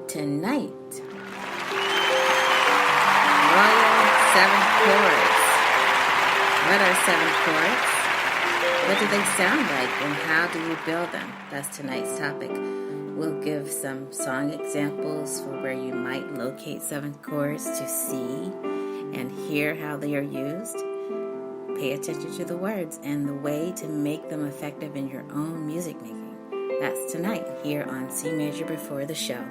tonight. Royal 7th Chords. What are 7th chords? What do they sound like and how do you build them? That's tonight's topic. We'll give some song examples for where you might locate 7th chords to see and hear how they are used. Pay attention to the words and the way to make them effective in your own music making. That's tonight here on C Major Before the Show.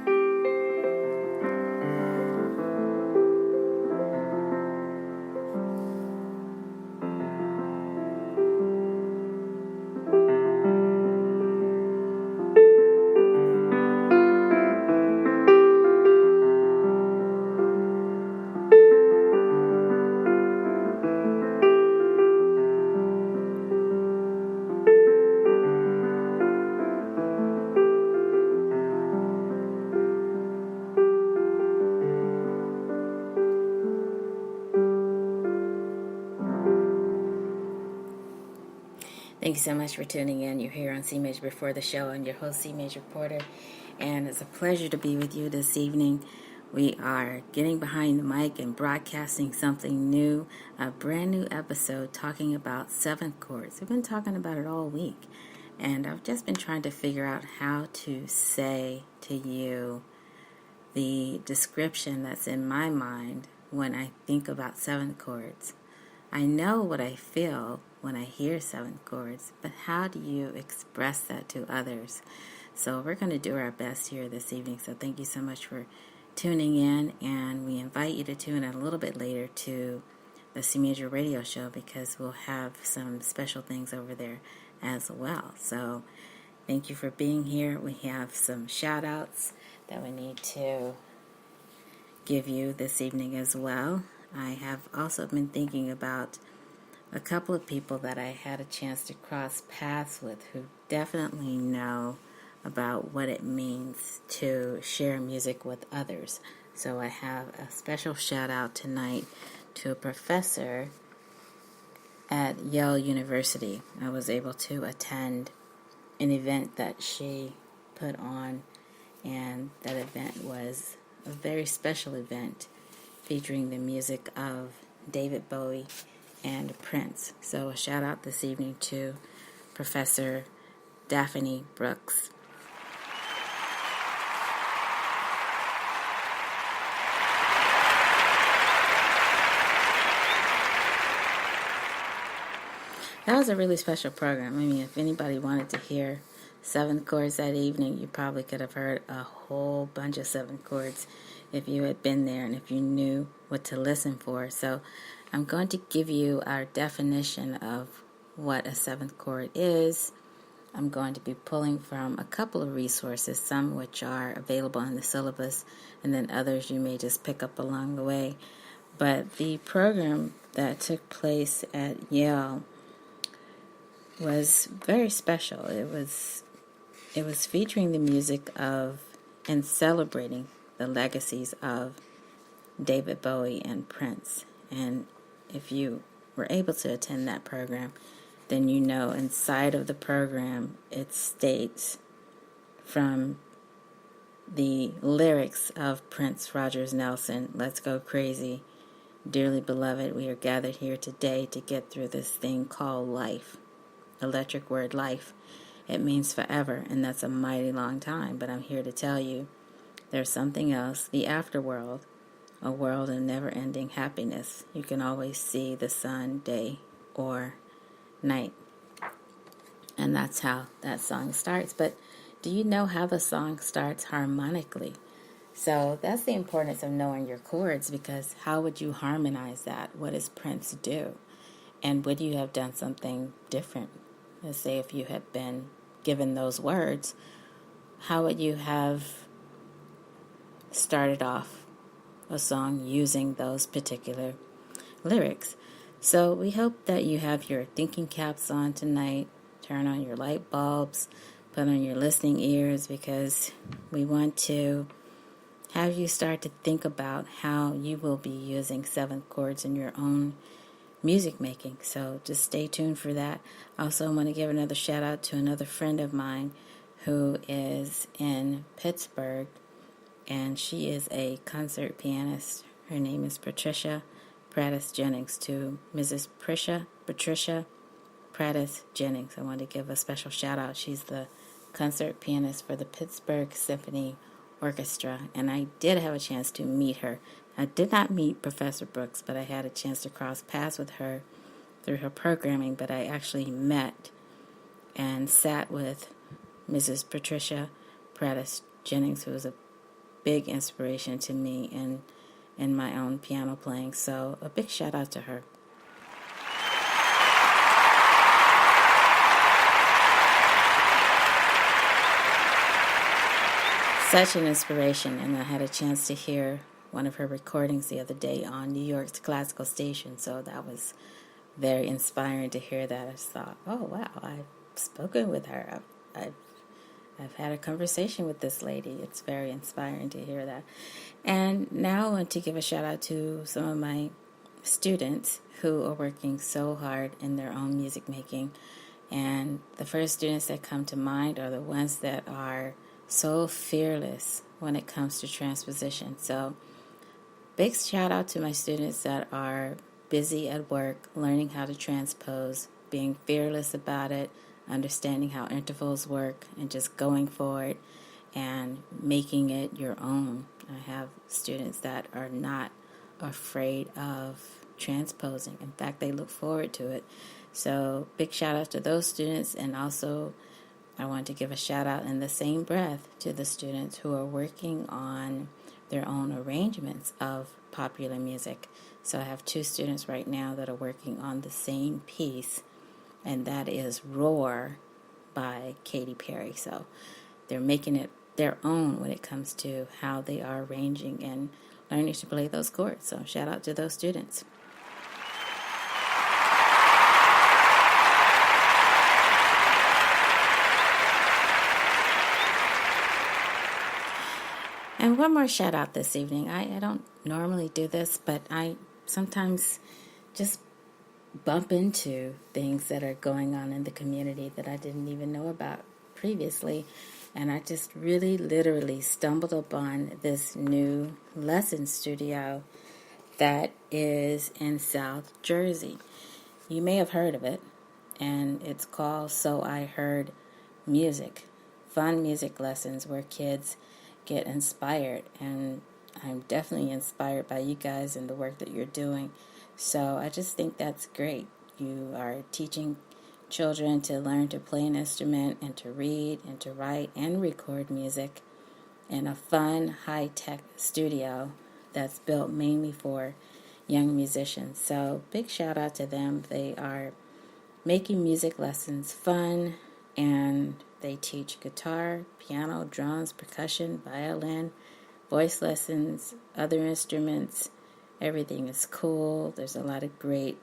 Thank you so much for tuning in. You're here on C Major Before the Show. I'm your host, C Major Porter, and it's a pleasure to be with you this evening. We are getting behind the mic and broadcasting something new, a brand new episode talking about 7th chords. We've been talking about it all week, and I've just been trying to figure out how to say to you the description that's in my mind when I think about 7th chords. I know what I feel when I hear 7th chords, but how do you express that to others? So we're going to do our best here this evening. So thank you so much for tuning in, and we invite you to tune in a little bit later to the CMajor radio show because we'll have some special things over there as well. So thank you for being here. We have some shout outs that we need to give you this evening as well. I have also been thinking about a couple of people that I had a chance to cross paths with who definitely know about what it means to share music with others. So I have a special shout out tonight to a professor at Yale University. I was able to attend an event that she put on, and that event was a very special event featuring the music of David Bowie and Prince. So a shout out this evening to Professor Daphne Brooks. That was a really special program. I mean, if anybody wanted to hear 7th chords that evening, you probably could have heard a whole bunch of 7th chords if you had been there and if you knew what to listen for. So I'm going to give you our definition of what a 7th chord is. I'm going to be pulling from a couple of resources, some which are available in the syllabus, and then others you may just pick up along the way. But the program that took place at Yale was very special. It was featuring the music of and celebrating the legacies of David Bowie and Prince. And if you were able to attend that program, then you know inside of the program it states from the lyrics of Prince Rogers Nelson, "Let's go crazy, dearly beloved, we are gathered here today to get through this thing called life." Electric word life. It means forever, and that's a mighty long time, but I'm here to tell you there's something else, the afterworld, a world of never-ending happiness. You can always see the sun, day, or night. And that's how that song starts. But do you know how the song starts harmonically? So that's the importance of knowing your chords, because how would you harmonize that? What does Prince do? And would you have done something different? Let's say if you had been given those words, how would you have started off a song using those particular lyrics? So we hope that you have your thinking caps on tonight, turn on your light bulbs, put on your listening ears, because we want to have you start to think about how you will be using 7th chords in your own music making. So just stay tuned for that. Also, I want to give another shout out to another friend of mine who is in Pittsburgh, and she is a concert pianist. Her name is Patricia Prattis Jennings. To Mrs. Patricia Prattis Jennings, I want to give a special shout out. She's the concert pianist for the Pittsburgh Symphony Orchestra, and I did have a chance to meet her. I did not meet Professor Brooks, but I had a chance to cross paths with her through her programming, but I actually met and sat with Mrs. Patricia Prattis Jennings, who was a big inspiration to me in my own piano playing. So a big shout out to her. Such an inspiration, and I had a chance to hear one of her recordings the other day on New York's classical station, so that was very inspiring to hear that. I just thought, oh wow, I've spoken with her. I've had a conversation with this lady. It's very inspiring to hear that. And now I want to give a shout out to some of my students who are working so hard in their own music making. And the first students that come to mind are the ones that are so fearless when it comes to transposition. So big shout out to my students that are busy at work, learning how to transpose, being fearless about it, understanding how intervals work, and just going for it and making it your own. I have students that are not afraid of transposing. In fact, they look forward to it. So big shout out to those students, and also I want to give a shout out in the same breath to the students who are working on their own arrangements of popular music. So I have two students right now that are working on the same piece, and that is Roar by Katy Perry. So they're making it their own when it comes to how they are arranging and learning to play those chords. So shout out to those students. And one more shout out this evening. I don't normally do this, but I sometimes just bump into things that are going on in the community that I didn't even know about previously. And I just really literally stumbled upon this new lesson studio that is in South Jersey. You may have heard of it, and it's called So I Heard Music. Fun music lessons where kids get inspired, and I'm definitely inspired by you guys and the work that you're doing. So I just think that's great. You are teaching children to learn to play an instrument and to read and to write and record music in a fun, high-tech studio that's built mainly for young musicians. So big shout out to them. They are making music lessons fun, and they teach guitar, piano, drums, percussion, violin, voice lessons, other instruments. Everything is cool. There's a lot of great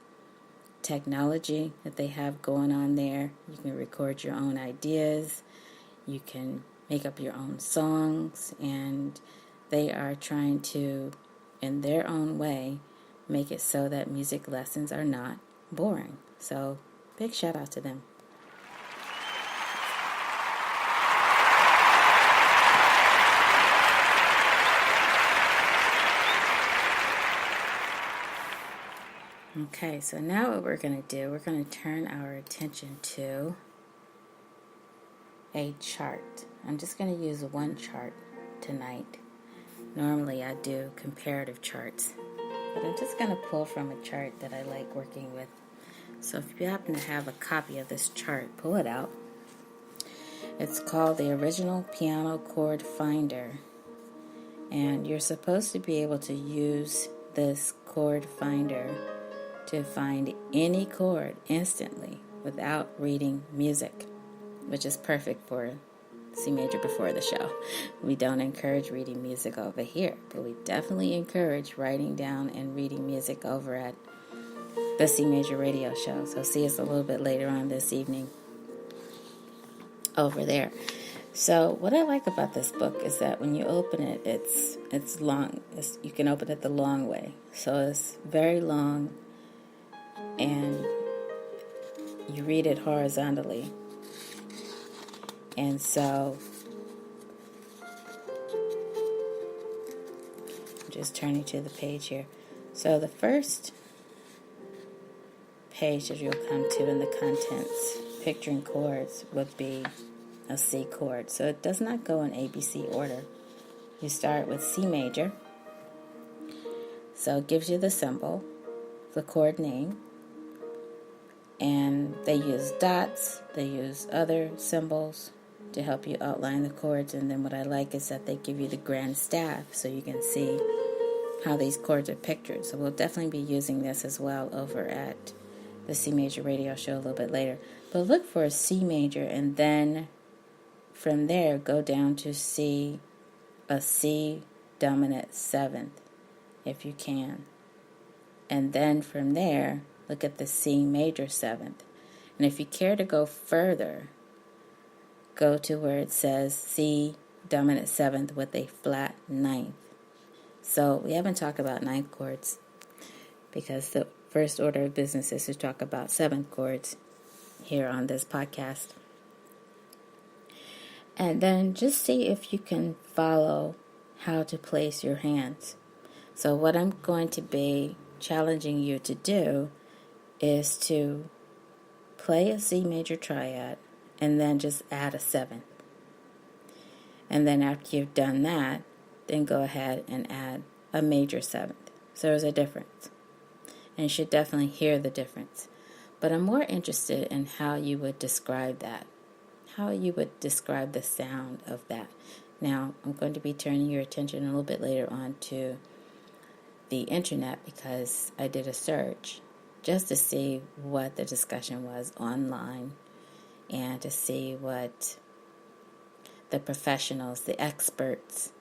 technology that they have going on there. You can record your own ideas. You can make up your own songs. And they are trying to, in their own way, make it so that music lessons are not boring. So big shout out to them. Okay, so now what we're going to do, we're going to turn our attention to a chart. I'm just going to use one chart tonight. Normally I do comparative charts, but I'm just going to pull from a chart that I like working with. So if you happen to have a copy of this chart, pull it out. It's called the Original Piano Chord Finder, and you're supposed to be able to use this chord finder to find any chord instantly without reading music, which is perfect for C major before the show. We don't encourage reading music over here, but we definitely encourage writing down and reading music over at the C major radio show. So see us a little bit later on this evening over there. So what I like about this book is that when you open it, it's long. You can open it the long way. So it's very long, and you read it horizontally. And so just turning to the page here. So the first page that you'll come to in the contents, picturing chords, would be a C chord. So it does not go in ABC order. You start with C major. So it gives you the symbol, the chord name, and they use dots, they use other symbols to help you outline the chords. And then what I like is that they give you the grand staff so you can see how these chords are pictured. So we'll definitely be using this as well over at the C major radio show a little bit later. But look for a C major, and then from there go down to C, a C dominant 7th if you can. And then from there, look at the C major 7th. And if you care to go further, go to where it says C dominant 7th with a flat 9th. So we haven't talked about 9th chords because the first order of business is to talk about 7th chords here on this podcast. And then just see if you can follow how to place your hands. So what I'm going to be challenging you to do is to play a C major triad and then just add a 7th. And then after you've done that, then go ahead and add a major 7th. So there's a difference. And you should definitely hear the difference. But I'm more interested in how you would describe that. How you would describe the sound of that. Now, I'm going to be turning your attention a little bit later on to the internet because I did a search just to see what the discussion was online and to see what the professionals, the experts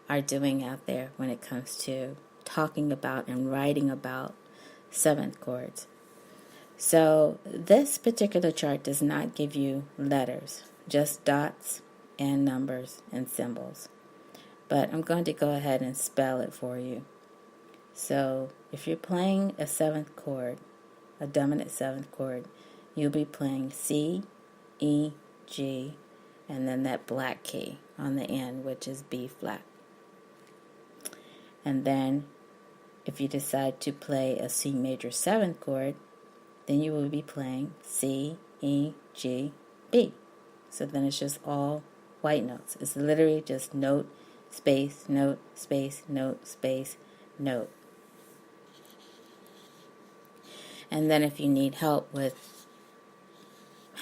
are doing out there when it comes to talking about and writing about 7th chords. So this particular chart does not give you letters, just dots and numbers and symbols. But I'm going to go ahead and spell it for you. So if you're playing a 7th chord, a dominant 7th chord, you'll be playing C, E, G, and then that black key on the end, which is B flat. And then if you decide to play a C major 7th chord, then you will be playing C, E, G, B. So then it's just all white notes. It's literally just note, space, note, space, note, space, note. And then if you need help with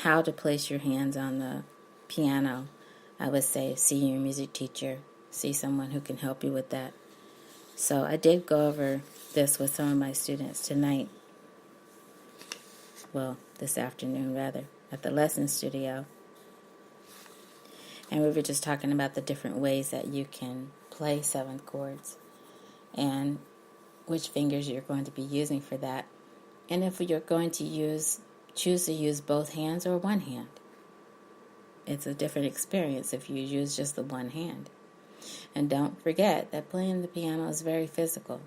how to place your hands on the piano, I would say see your music teacher, see someone who can help you with that. So I did go over this with some of my students tonight. Well, this afternoon rather, at the lesson studio. And we were just talking about the different ways that you can play 7th chords and which fingers you're going to be using for that. And if you're going to choose to use both hands or one hand. It's a different experience if you use just the one hand. And don't forget that playing the piano is very physical.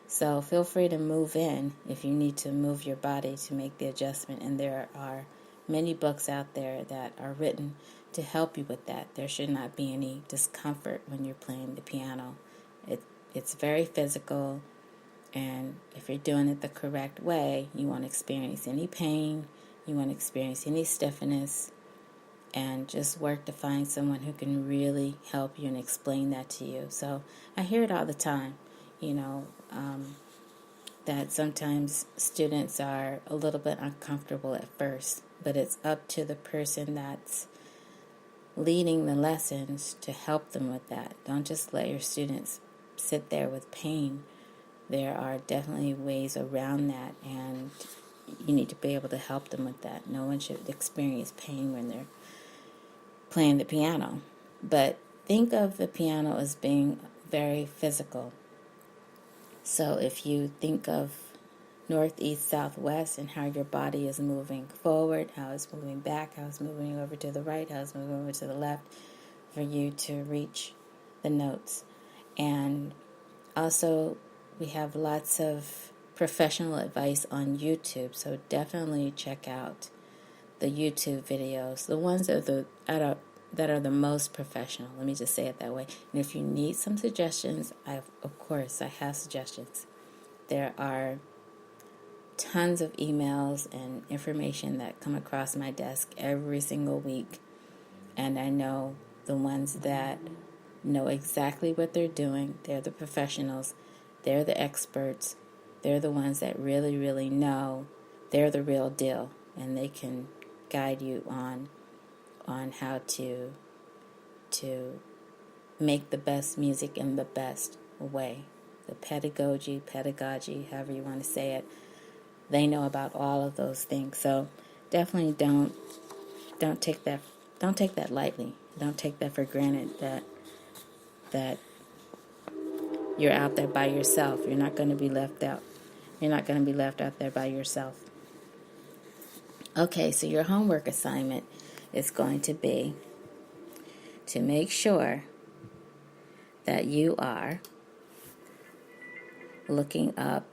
So feel free to move in if you need to move your body to make the adjustment. And there are many books out there that are written to help you with that. There should not be any discomfort when you're playing the piano. It's very physical, and if you're doing it the correct way, you won't experience any pain, you won't experience any stiffness, and just work to find someone who can really help you and explain that to you. So I hear it all the time, that sometimes students are a little bit uncomfortable at first, but it's up to the person that's leading the lessons to help them with that. Don't just let your students sit there with pain. There are definitely ways around that, and you need to be able to help them with that. No one should experience pain when they're playing the piano. But think of the piano as being very physical. So if you think of north, east, south, west, and how your body is moving forward, how it's moving back, how it's moving over to the right, how it's moving over to the left, for you to reach the notes. And also, we have lots of professional advice on YouTube, so definitely check out the YouTube videos. The ones that that are the most professional. Let me just say it that way. And if you need some suggestions, of course I have suggestions. There are tons of emails and information that come across my desk every single week, and I know the ones that know exactly what they're doing. They're the professionals. They're the experts. They're the ones that really, really know. They're the real deal, and they can guide you on how to make the best music in the best way. The pedagogy, however you want to say it. They know about all of those things. So definitely don't take that lightly. Don't take that for granted that you're out there by yourself. You're not going to be left out. You're not going to be left out there by yourself. Okay, so your homework assignment is going to be to make sure that you are looking up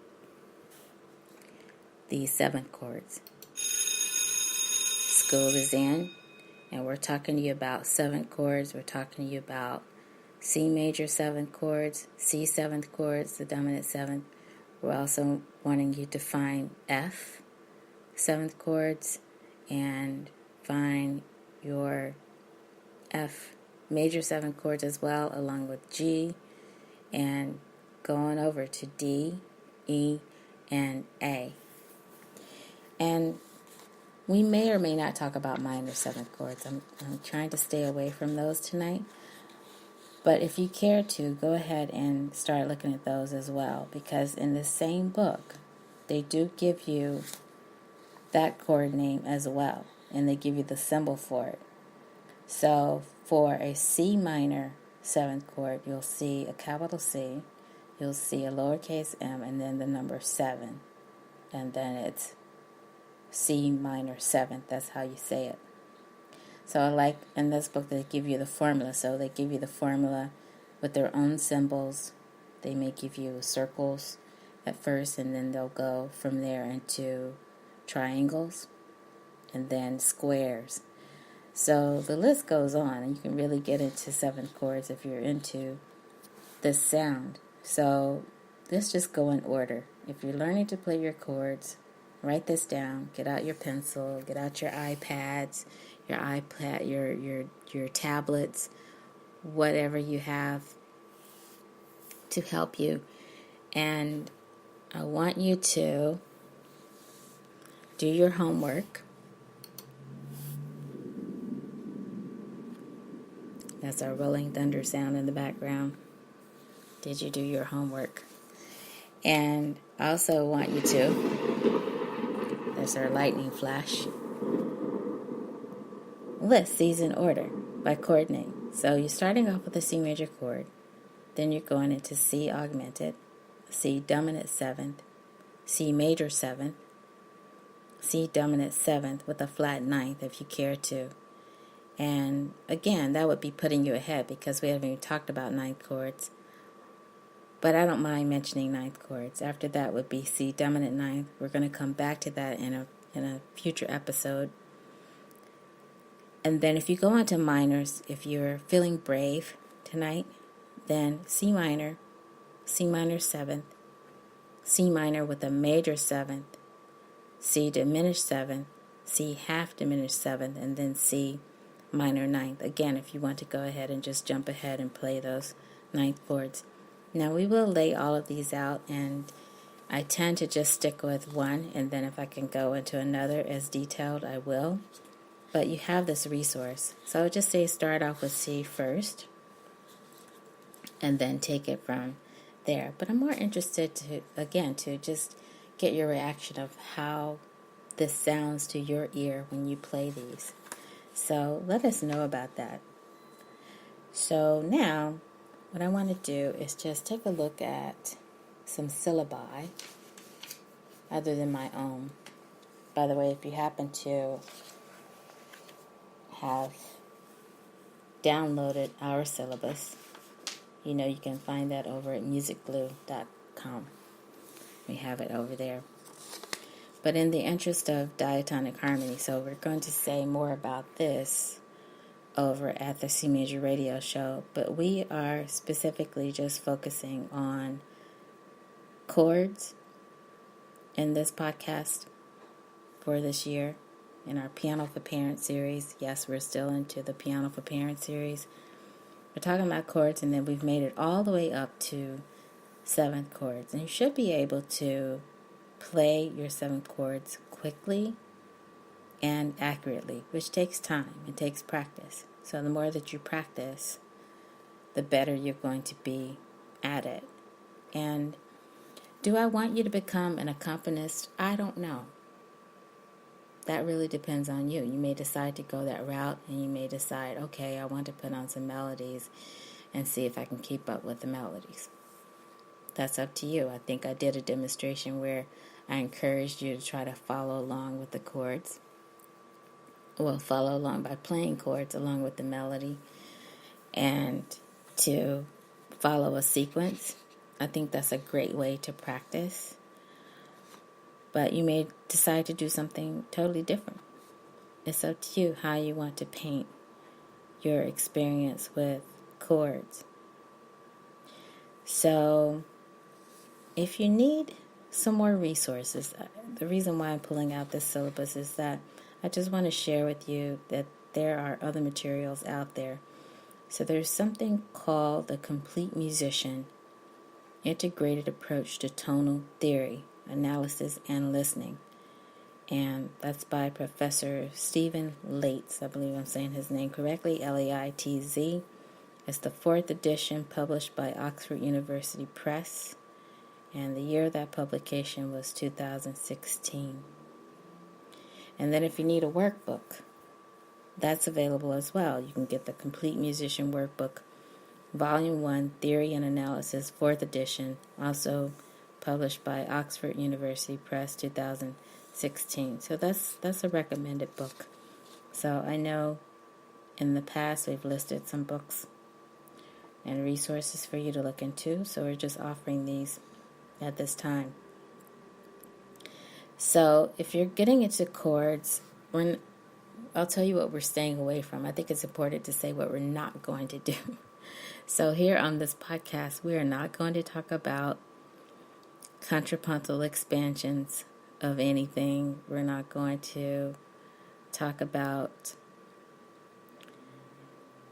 the 7th chords. School is in, and we're talking to you about 7th chords. We're talking to you about C major 7th chords, C 7th chords, the dominant 7th. We're also wanting you to find F 7th chords and find your F major 7th chords as well, along with G, and going over to D, E, and A. And we may or may not talk about minor 7th chords. I'm trying to stay away from those tonight. But if you care to, go ahead and start looking at those as well, because in the same book, they do give you that chord name as well, and they give you the symbol for it. So for a C minor 7th chord, you'll see a capital C, you'll see a lowercase m, and then the number 7, and then it's C minor 7th. That's how you say it. So like in this book, they give you the formula. So they give you the formula with their own symbols. They may give you circles at first, and then they'll go from there into triangles and then squares. So the list goes on, and you can really get into 7th chords if you're into this sound. So let's just go in order. If you're learning to play your chords, write this down. Get out your pencil. Get out your iPads, your tablets, whatever you have to help you. And I want you to do your homework. That's our rolling thunder sound in the background. Did you do your homework? And I also want you to, there's our lightning flash, list these in order by chord name. So you're starting off with a C major chord, then you're going into C augmented, C dominant 7th, C major 7th, C dominant 7th with a flat 9th if you care to. And again, that would be putting you ahead because we haven't even talked about 9th chords. But I don't mind mentioning 9th chords. After that would be C dominant 9th. We're going to come back to that in a future episode. And then if you go on to minors, if you're feeling brave tonight, then C minor 7th, C minor with a major 7th, C diminished 7th, C half diminished 7th, and then C minor 9th. Again, if you want to go ahead and just jump ahead and play those 9th chords. Now we will lay all of these out, and I tend to just stick with one, and then if I can go into another as detailed, I will. But you have this resource. So I would just say start off with C first, and then take it from there. But I'm more interested to just get your reaction of how this sounds to your ear when you play these. So let us know about that. So now what I want to do is just take a look at some syllabi other than my own. By the way, if you happen to have downloaded our syllabus, you know you can find that over at musicglue.com. We have it over there. But in the interest of diatonic harmony, so we're going to say more about this over at the CMajor radio show, but we are specifically just focusing on chords in this podcast for this year in our Piano for Parents series. Yes, we're still into the Piano for Parents series. We're talking about chords, and then we've made it all the way up to 7th chords. And you should be able to play your 7th chords quickly and accurately, which takes time. It takes practice. So the more that you practice, the better you're going to be at it. And do I want you to become an accompanist? I don't know. That really depends on you. You may decide to go that route, and you may decide, okay, I want to put on some melodies and see if I can keep up with the melodies. That's up to you. I think I did a demonstration where I encouraged you to try to follow along with the chords. Well, follow along by playing chords along with the melody and to follow a sequence. I think that's a great way to practice. But you may decide to do something totally different. It's up to you how you want to paint your experience with chords. So, if you need some more resources, the reason why I'm pulling out this syllabus is that I just want to share with you that there are other materials out there. So there's something called the Complete Musician Integrated Approach to Tonal Theory, Analysis, and Listening. And that's by Professor Stephen Laitz. I believe I'm saying his name correctly, Laitz. It's the 4th edition, published by Oxford University Press. And the year of that publication was 2016. And then if you need a workbook, that's available as well. You can get the Complete Musician Workbook, Volume 1, Theory and Analysis, 4th edition, also published by Oxford University Press, 2016. So that's a recommended book. So I know in the past we've listed some books and resources for you to look into, so we're just offering these at this time. So if you're getting into chords, I'll tell you what we're staying away from. I think it's important to say what we're not going to do. So here on this podcast, we are not going to talk about contrapuntal expansions of anything. We're not going to talk about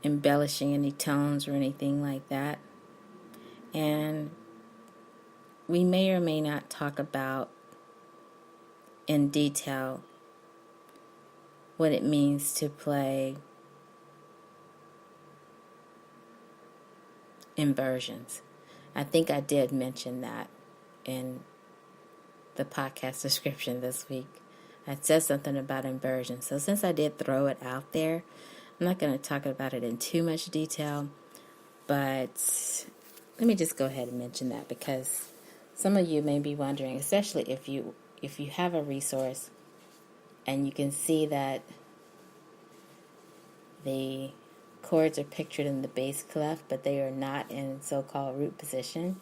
embellishing any tones or anything like that. And we may or may not talk about in detail what it means to play inversions. I think I did mention that in the podcast description this week. I said something about inversion. So since I did throw it out there, I'm not going to talk about it in too much detail, but let me just go ahead and mention that, because some of you may be wondering, especially if you have a resource and you can see that the chords are pictured in the bass clef, but they are not in so-called root position,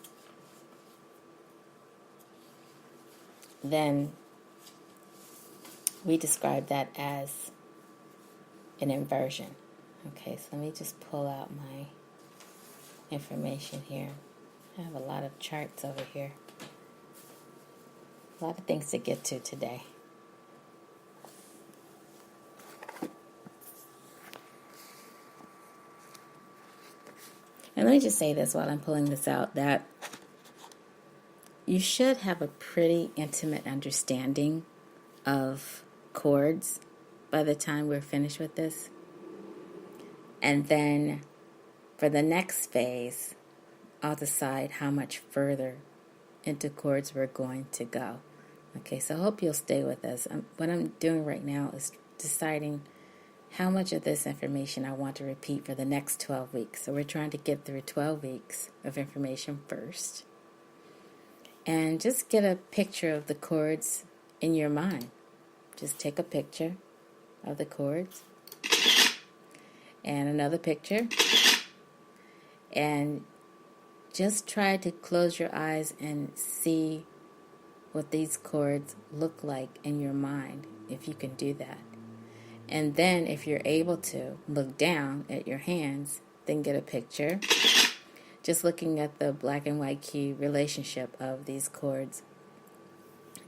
then we describe that as an inversion. Okay, so let me just pull out my information here. I have a lot of charts over here. A lot of things to get to today. And let me just say this while I'm pulling this out, that you should have a pretty intimate understanding of chords by the time we're finished with this. And then for the next phase, I'll decide how much further into chords we're going to go. Okay, so I hope you'll stay with us. What I'm doing right now is deciding how much of this information I want to repeat for the next 12 weeks. So we're trying to get through 12 weeks of information first. And just get a picture of the chords in your mind. Just take a picture of the chords and another picture. And just try to close your eyes and see what these chords look like in your mind, if you can do that. And then if you're able to look down at your hands, then get a picture. Just looking at the black and white key relationship of these chords.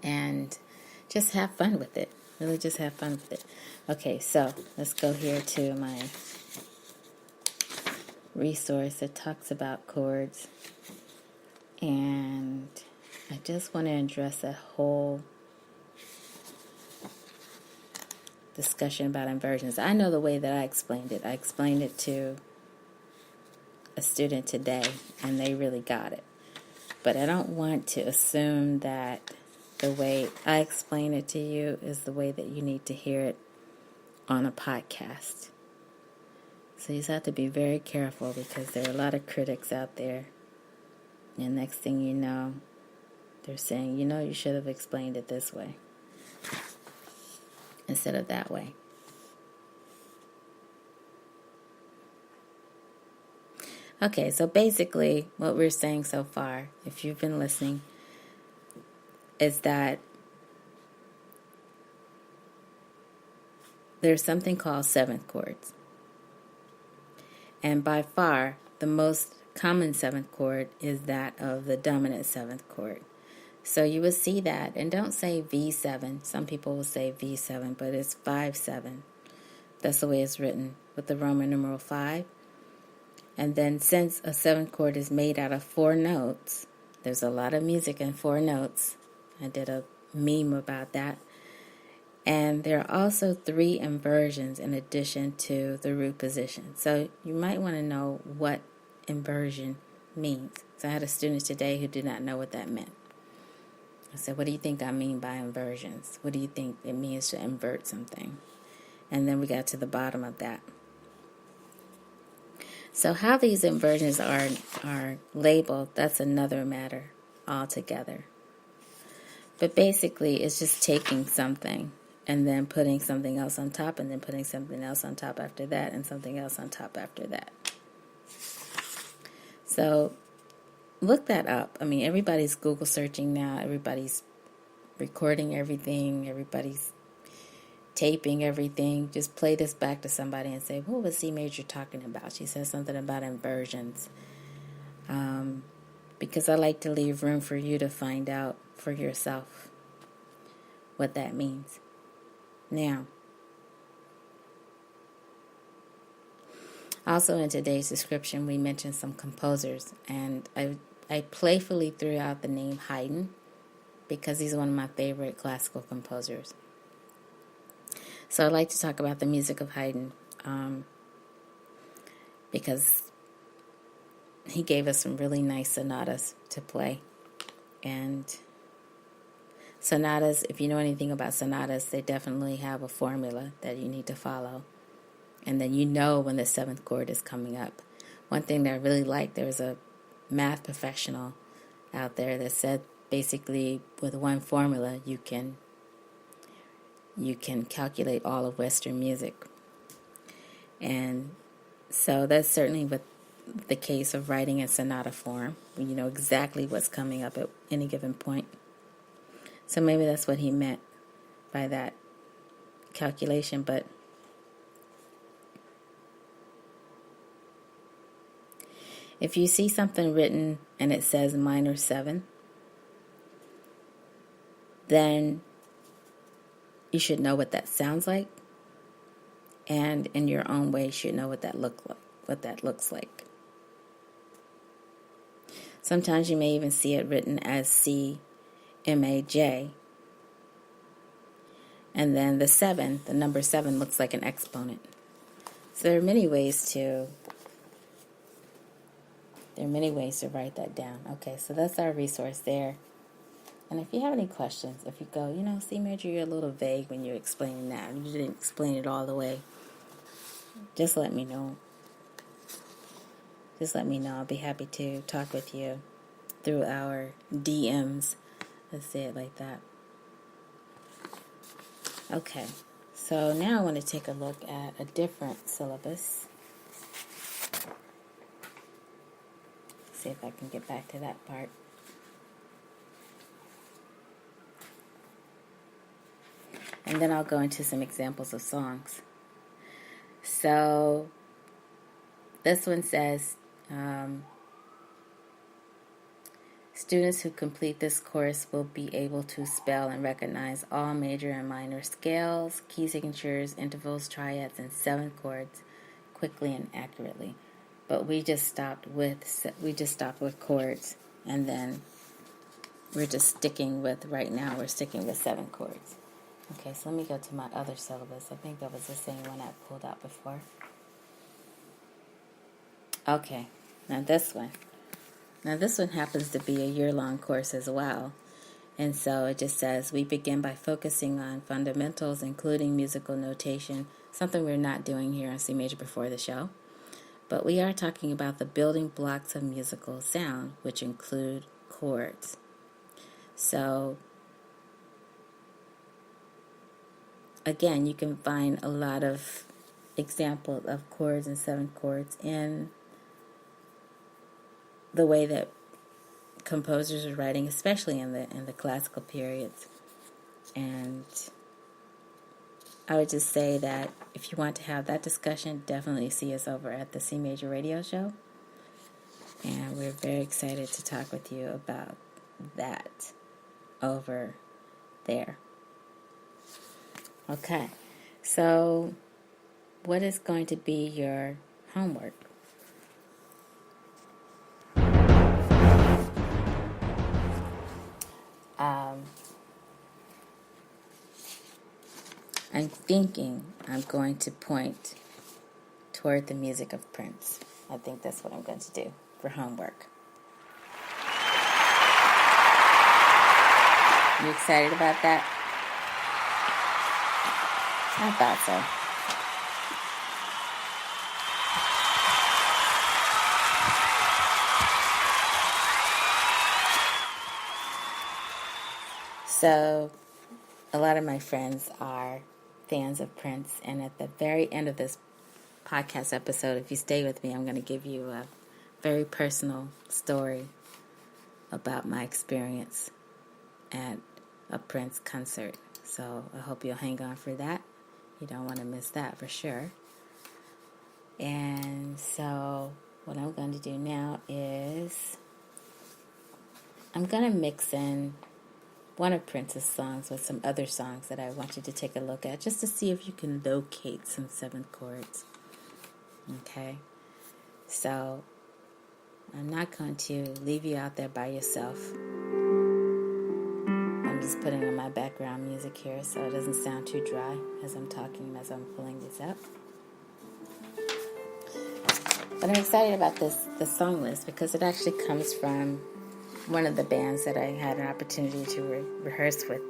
And just have fun with it. Really just have fun with it. Okay, so let's go here to my resource that talks about chords. And I just want to address that whole discussion about inversions. I know the way that I explained it. I explained it to a student today, and they really got it. But I don't want to assume that the way I explain it to you is the way that you need to hear it on a podcast. So you just have to be very careful, because there are a lot of critics out there. And next thing you know, they're saying, you should have explained it this way instead of that way. Okay, so basically what we're saying so far, if you've been listening, is that there's something called 7th chords. And by far, the most common 7th chord is that of the dominant 7th chord. So you will see that, and don't say V7. Some people will say V7, but it's 5-7. That's the way it's written, with the Roman numeral 5. And then since a 7th chord is made out of 4 notes, there's a lot of music in 4 notes. I did a meme about that. And there are also 3 inversions in addition to the root position. So you might want to know what inversion means. So I had a student today who did not know what that meant. I said, what do you think I mean by inversions? What do you think it means to invert something? And then we got to the bottom of that. So how these inversions are labeled, that's another matter altogether. But basically, it's just taking something and then putting something else on top, and then putting something else on top after that, and something else on top after that. So look that up. I mean, everybody's Google searching now. Everybody's recording everything. Everybody's taping everything. Just play this back to somebody and say, what was CMajor talking about? She said something about inversions. Because I like to leave room for you to find out for yourself what that means. Now, also in today's description, we mentioned some composers, and I playfully threw out the name Haydn because he's one of my favorite classical composers. So I'd like to talk about the music of Haydn because he gave us some really nice sonatas to play. And sonatas, if you know anything about sonatas, they definitely have a formula that you need to follow. And then you know when the 7th chord is coming up. One thing that I really liked, there was a math professional out there that said basically with one formula you can calculate all of Western music. And so that's certainly what the case of writing in sonata form, when you know exactly what's coming up at any given point. So maybe that's what he meant by that calculation. But if you see something written and it says minor 7, then you should know what that sounds like, and in your own way you should know what that looks like. Sometimes you may even see it written as CMajor, and then the 7, the number 7, looks like an exponent. So there are many ways to write that down. Okay, so that's our resource there. And if you have any questions, if you go, CMajor, you're a little vague when you're explaining that. You didn't explain it all the way. Just let me know. I'll be happy to talk with you through our DMs. Let's say it like that. Okay, so now I want to take a look at a different syllabus. See if I can get back to that part. And then I'll go into some examples of songs. So this one says, students who complete this course will be able to spell and recognize all major and minor scales, key signatures, intervals, triads, and 7th chords quickly and accurately. But we just stopped with chords, and then we're just sticking with, right now we're sticking with 7 chords. Okay, so let me go to my other syllabus. I think that was the same one I pulled out before. Okay, now this one. Now this one happens to be a year-long course as well. And so it just says, we begin by focusing on fundamentals, including musical notation, something we're not doing here on C Major before the show. But we are talking about the building blocks of musical sound, which include chords. So, again, you can find a lot of examples of chords and 7th chords in the way that composers are writing, especially in the classical periods. And I would just say that if you want to have that discussion, definitely see us over at the C Major Radio Show. And we're very excited to talk with you about that over there. Okay, so what is going to be your homework? I'm thinking I'm going to point toward the music of Prince. I think that's what I'm going to do for homework. You excited about that? I thought so. So, a lot of my friends are fans of Prince, and at the very end of this podcast episode, if you stay with me, I'm going to give you a very personal story about my experience at a Prince concert. So I hope you'll hang on for that. You don't want to miss that for sure. And so what I'm going to do now is I'm going to mix in one of Prince's songs with some other songs that I want you to take a look at, just to see if you can locate some 7th chords. Okay? So I'm not going to leave you out there by yourself. I'm just putting on my background music here so it doesn't sound too dry as I'm talking, as I'm pulling this up. But I'm excited about this song list because it actually comes from one of the bands that I had an opportunity to rehearse with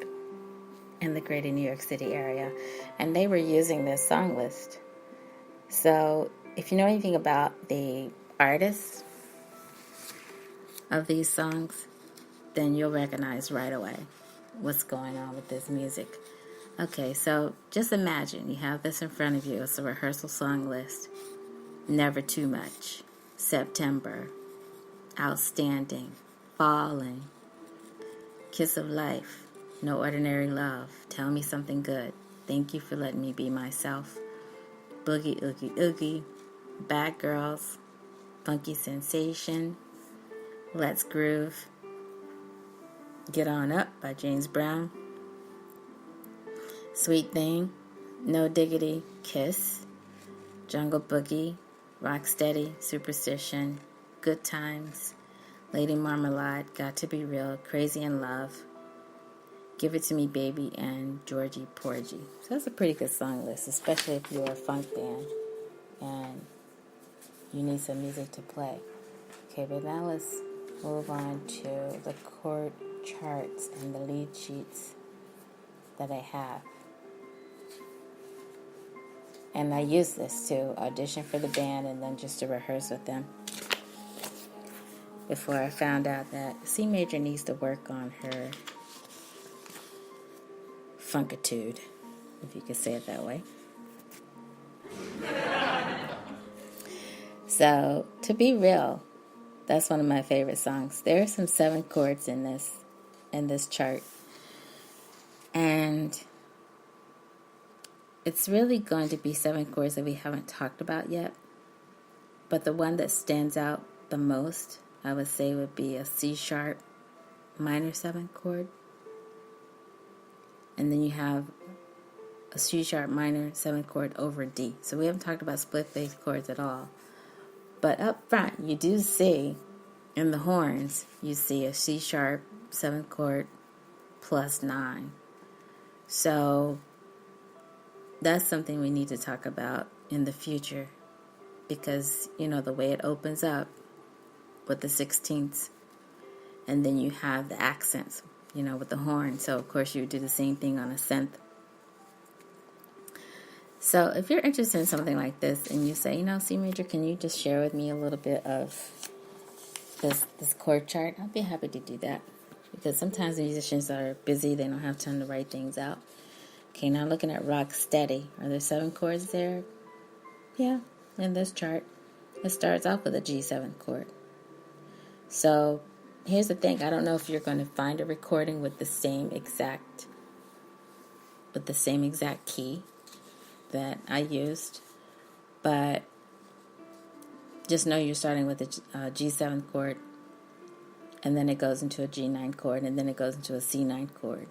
in the greater New York City area. And they were using this song list. So if you know anything about the artists of these songs, then you'll recognize right away what's going on with this music. Okay, so just imagine you have this in front of you. It's a rehearsal song list. Never Too Much, September, Outstanding, Falling, Kiss of Life, No Ordinary Love, Tell Me Something Good, Thank You for Letting Me Be Myself, Boogie Oogie Oogie, Bad Girls, Funky Sensation, Let's Groove, Get On Up by James Brown, Sweet Thing, No Diggity, Kiss, Jungle Boogie, Rocksteady, Superstition, Good Times, Lady Marmalade, Got to Be Real, Crazy in Love, Give It to Me Baby, and Georgie Porgy. So that's a pretty good song list, especially if you're a funk band and you need some music to play. Okay, but now let's move on to the chord charts and the lead sheets that I have. And I use this to audition for the band and then just to rehearse with them. Before I found out that C Major needs to work on her funkitude, if you could say it that way. So, to be real, that's one of my favorite songs. There are some 7 chords in this chart. And it's really going to be 7 chords that we haven't talked about yet. But the one that stands out the most, I would say, would be a C sharp minor 7 chord. And then you have a C sharp minor 7 chord over D. So we haven't talked about split bass chords at all. But up front, you do see, in the horns, you see a C sharp 7 chord plus 9. So that's something we need to talk about in the future, because, you know, the way it opens up with the 16ths, and then you have the accents, you know, with the horn. So, of course, you would do the same thing on a synth. So if you're interested in something like this and you say, you know, C major, can you just share with me a little bit of this chord chart? I'll be happy to do that, because sometimes musicians are busy. They don't have time to write things out. Okay, now looking at rock steady. Are there 7 chords there? Yeah, in this chart. It starts off with a G7 chord. So here's the thing. I don't know if you're going to find a recording with the same exact key that I used, but just know you're starting with a G7 chord, and then it goes into a G9 chord, and then it goes into a C9 chord.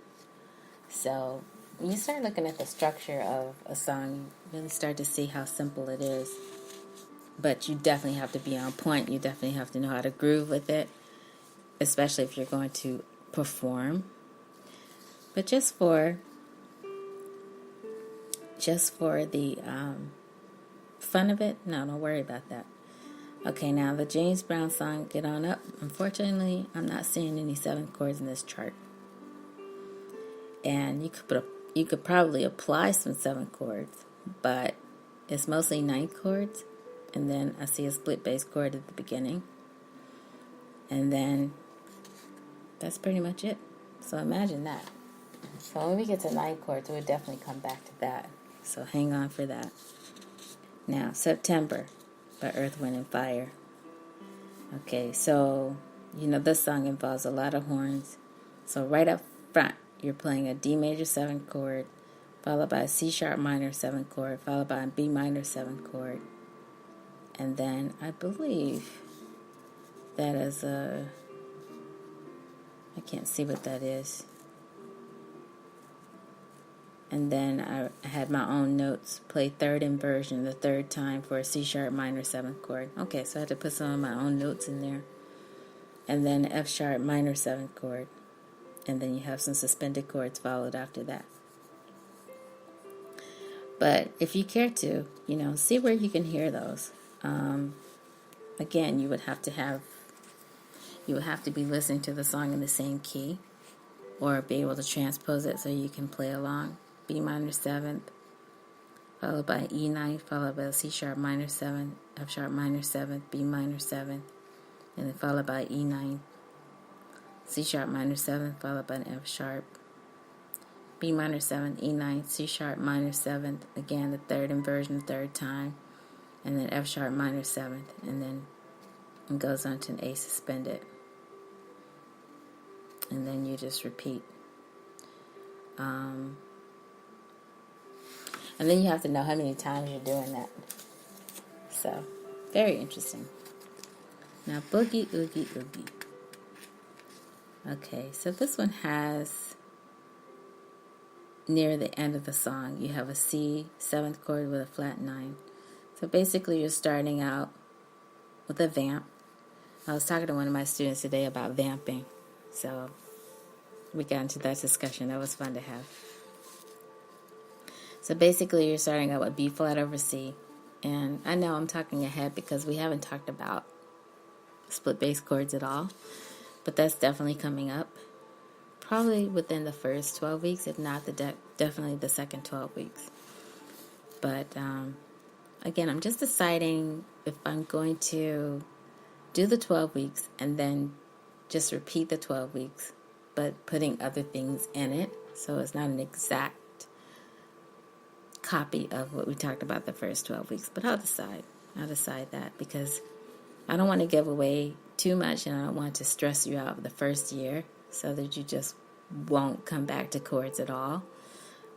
So when you start looking at the structure of a song, you really start to see how simple it is. But you definitely have to be on point. You definitely have to know how to groove with it, especially if you're going to perform. But just for the fun of it, no, don't worry about that. Okay, now the James Brown song, Get On Up. Unfortunately, I'm not seeing any 7 chords in this chart. And you could probably apply some 7 chords, but it's mostly 9 chords. And then I see a split bass chord at the beginning. And then that's pretty much it. So imagine that. So when we get to 9 chords, we'll definitely come back to that. So hang on for that. Now, September by Earth, Wind, and Fire. Okay, so, you know, this song involves a lot of horns. So right up front, you're playing a D major 7 chord, followed by a C sharp minor 7 chord, followed by a B minor 7 chord. And then I believe that is I can't see what that is. And then I had my own notes, play third inversion the third time for a C sharp minor 7 chord. Okay, so I had to put some of my own notes in there. And then F sharp minor 7 chord. And then you have some suspended chords followed after that. But if you care to, you know, see where you can hear those. Again, you would have to be listening to the song in the same key, or be able to transpose it so you can play along. B minor 7th, followed by E9, followed by C sharp minor 7, F sharp minor 7th, B minor 7th, and then followed by E9, C sharp minor 7th, followed by an F sharp, B minor 7, E9, C sharp minor 7th, again the third inversion, third time, and then F sharp minor 7th, and then it goes on to an A suspended. And then you just repeat. And then you have to know how many times you're doing that. So, very interesting. Now, Boogie, Oogie, Oogie. Okay, so this one has, near the end of the song, you have a C 7th chord with a flat 9. So basically you're starting out with a vamp. I was talking to one of my students today about vamping. So we got into that discussion. That was fun to have. So basically you're starting out with B flat over C. And I know I'm talking ahead because we haven't talked about split bass chords at all. But that's definitely coming up. Probably within the first 12 weeks, if not definitely the second 12 weeks. But again, I'm just deciding if I'm going to do the 12 weeks and then just repeat the 12 weeks, but putting other things in it. So it's not an exact copy of what we talked about the first 12 weeks. But I'll decide that, because I don't want to give away too much, and I don't want to stress you out the first year so that you just won't come back to chords at all.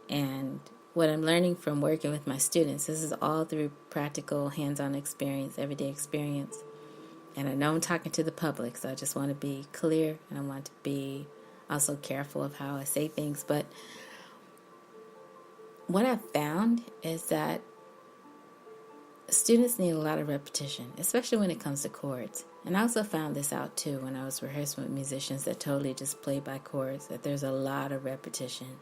And what I'm learning from working with my students, this is all through practical, hands-on experience, everyday experience. And I know I'm talking to the public, so I just want to be clear, and I want to be also careful of how I say things. But what I've found is that students need a lot of repetition, especially when it comes to chords. And I also found this out too when I was rehearsing with musicians that totally just play by chords, that there's a lot of repetition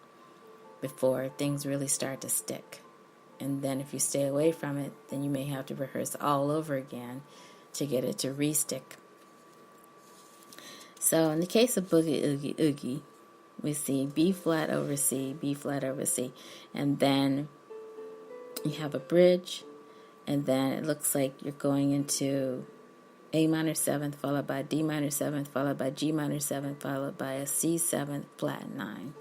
before things really start to stick. And then if you stay away from it, then you may have to rehearse all over again to get it to re-stick. So in the case of Boogie Oogie Oogie, we see B flat over C, B flat over C, and then you have a bridge, and then it looks like you're going into A minor 7th, followed by D minor 7th, followed by G minor 7th, followed by a C 7th flat 9.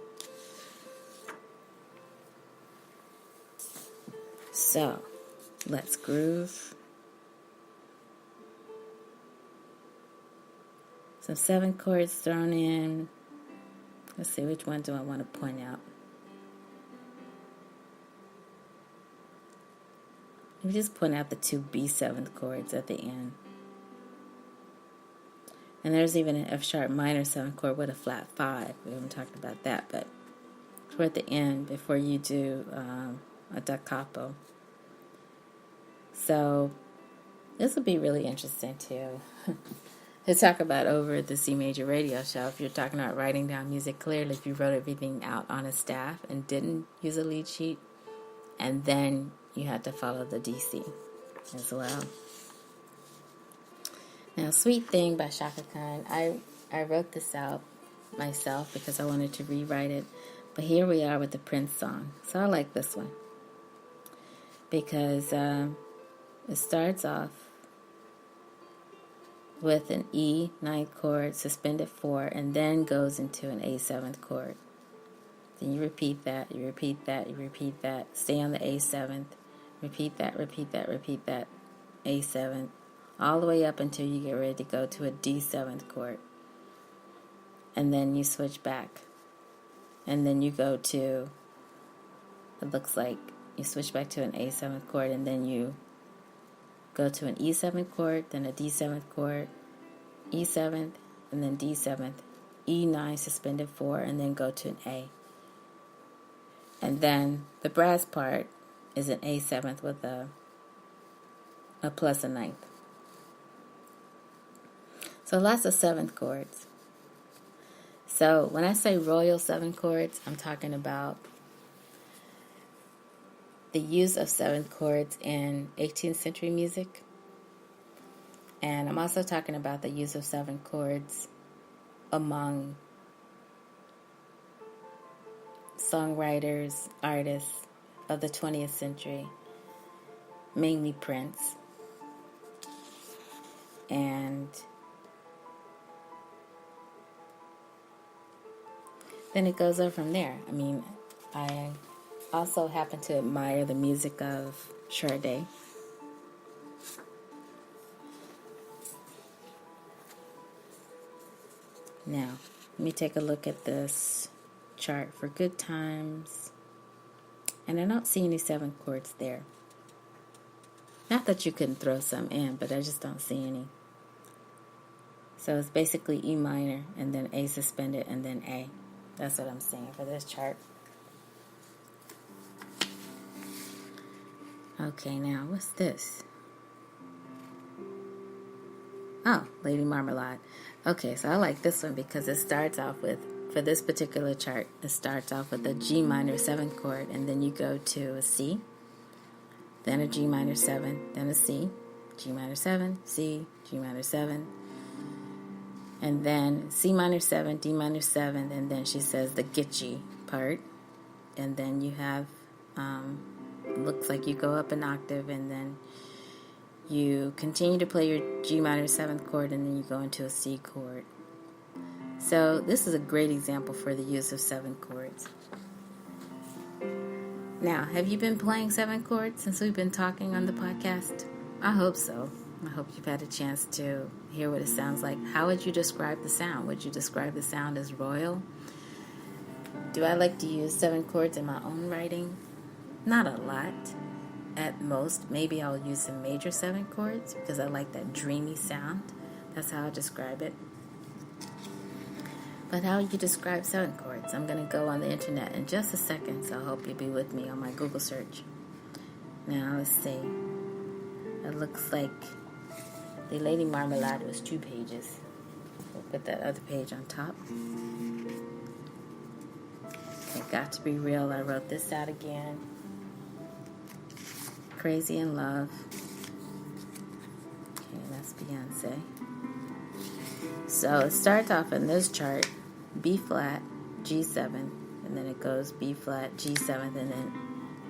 So, let's groove. Some 7 chords thrown in. Let's see, which one do I want to point out? Let me just point out the 2 B7 chords at the end. And there's even an F sharp minor 7 chord with a flat 5. We haven't talked about that, but toward the end before you do a da capo. So this will be really interesting too to talk about over the C Major radio show. If you're talking about writing down music clearly, if you wrote everything out on a staff and didn't use a lead sheet, and then you had to follow the DC as well. Now, Sweet Thing by Shaka Khan, I wrote this out myself because I wanted to rewrite it, but here we are with the Prince song. So I like this one because it starts off with an E 9th chord, suspended 4, and then goes into an A 7th chord. Then you repeat that, you repeat that, you repeat that, stay on the A 7th, repeat that, repeat that, repeat that, A 7th, all the way up until you get ready to go to a D 7th chord. And then you switch back. And then you go to, it looks like you switch back to an A 7th chord, and then you go to an E 7th chord, then a D 7th chord, E 7th, and then D 7th, E 9 suspended 4, and then go to an A. And then the brass part is an A 7th with a plus a 9th. So lots of 7th chords. So when I say royal 7 chords, I'm talking about the use of 7 chords in 18th century music. And I'm also talking about the use of 7 chords among songwriters, artists of the 20th century, mainly Prince. And then it goes up from there. I mean, I also happen to admire the music of Sade. Now, let me take a look at this chart for good times. And I don't see any 7 chords there. Not that you couldn't throw some in, but I just don't see any. So it's basically E minor, and then A suspended, and then A. That's what I'm seeing for this chart. Okay, now, what's this? Oh, Lady Marmalade. Okay, so I like this one because it starts off with, for this particular chart, it starts off with a G minor 7th chord, and then you go to a C, then a G minor 7, then a C, G minor 7, C, G minor 7, and then C minor 7, D minor 7, and then she says the Gitchy part, and then you have, looks like you go up an octave, and then you continue to play your G minor 7th chord, and then you go into a C chord. So this is a great example for the use of 7 chords. Now, have you been playing 7 chords since we've been talking on the podcast? I hope so. I hope you've had a chance to hear what it sounds like. How would you describe the sound? Would you describe the sound as royal? Do I like to use 7 chords in my own writing? Not a lot. At most, maybe I'll use some major 7 chords because I like that dreamy sound. That's how I describe it. But how you describe 7 chords? I'm going to go on the internet in just a second, so I hope you'll be with me on my Google search. Now, let's see. It looks like the Lady Marmalade was 2 pages. We'll put that other page on top. It Got to Be Real. I wrote this out again. Crazy in Love. Okay, that's Beyonce. So it starts off in this chart, B flat, G7, and then it goes B flat, G7, and then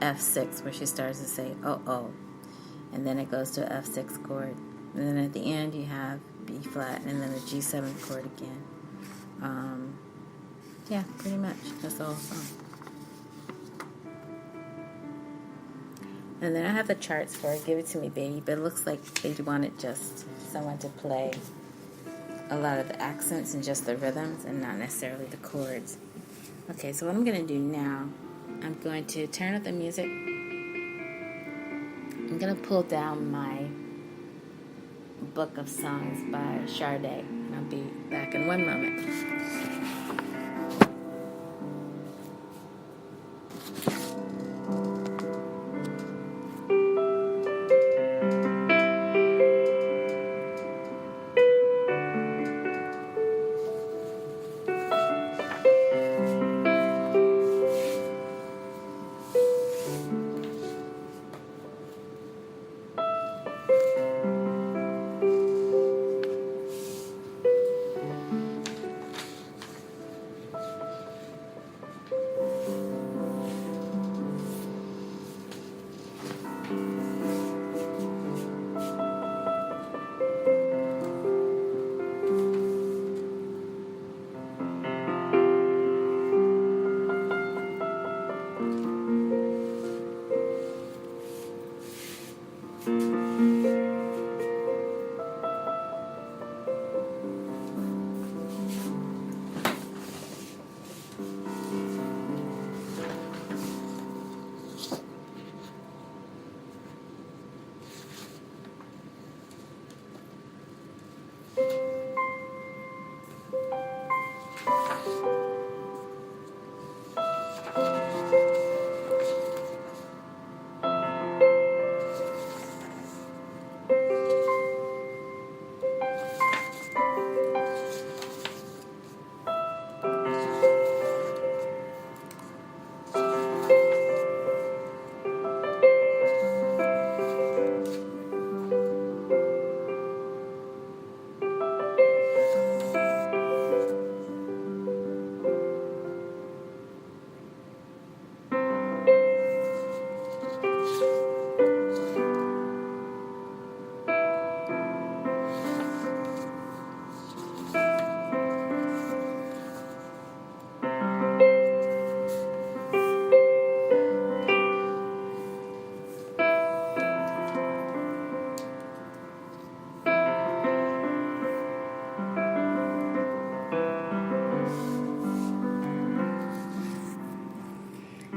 F6, where she starts to say, oh, oh. And then it goes to F6 chord. And then at the end you have B flat, and then a G7 chord again. Yeah, pretty much. That's the whole song. And then I have the charts for Give It To Me, Baby, but it looks like they wanted just someone to play a lot of the accents and just the rhythms and not necessarily the chords. Okay, so what I'm going to do now, I'm going to turn up the music. I'm going to pull down my book of songs by Sade, and I'll be back in one moment.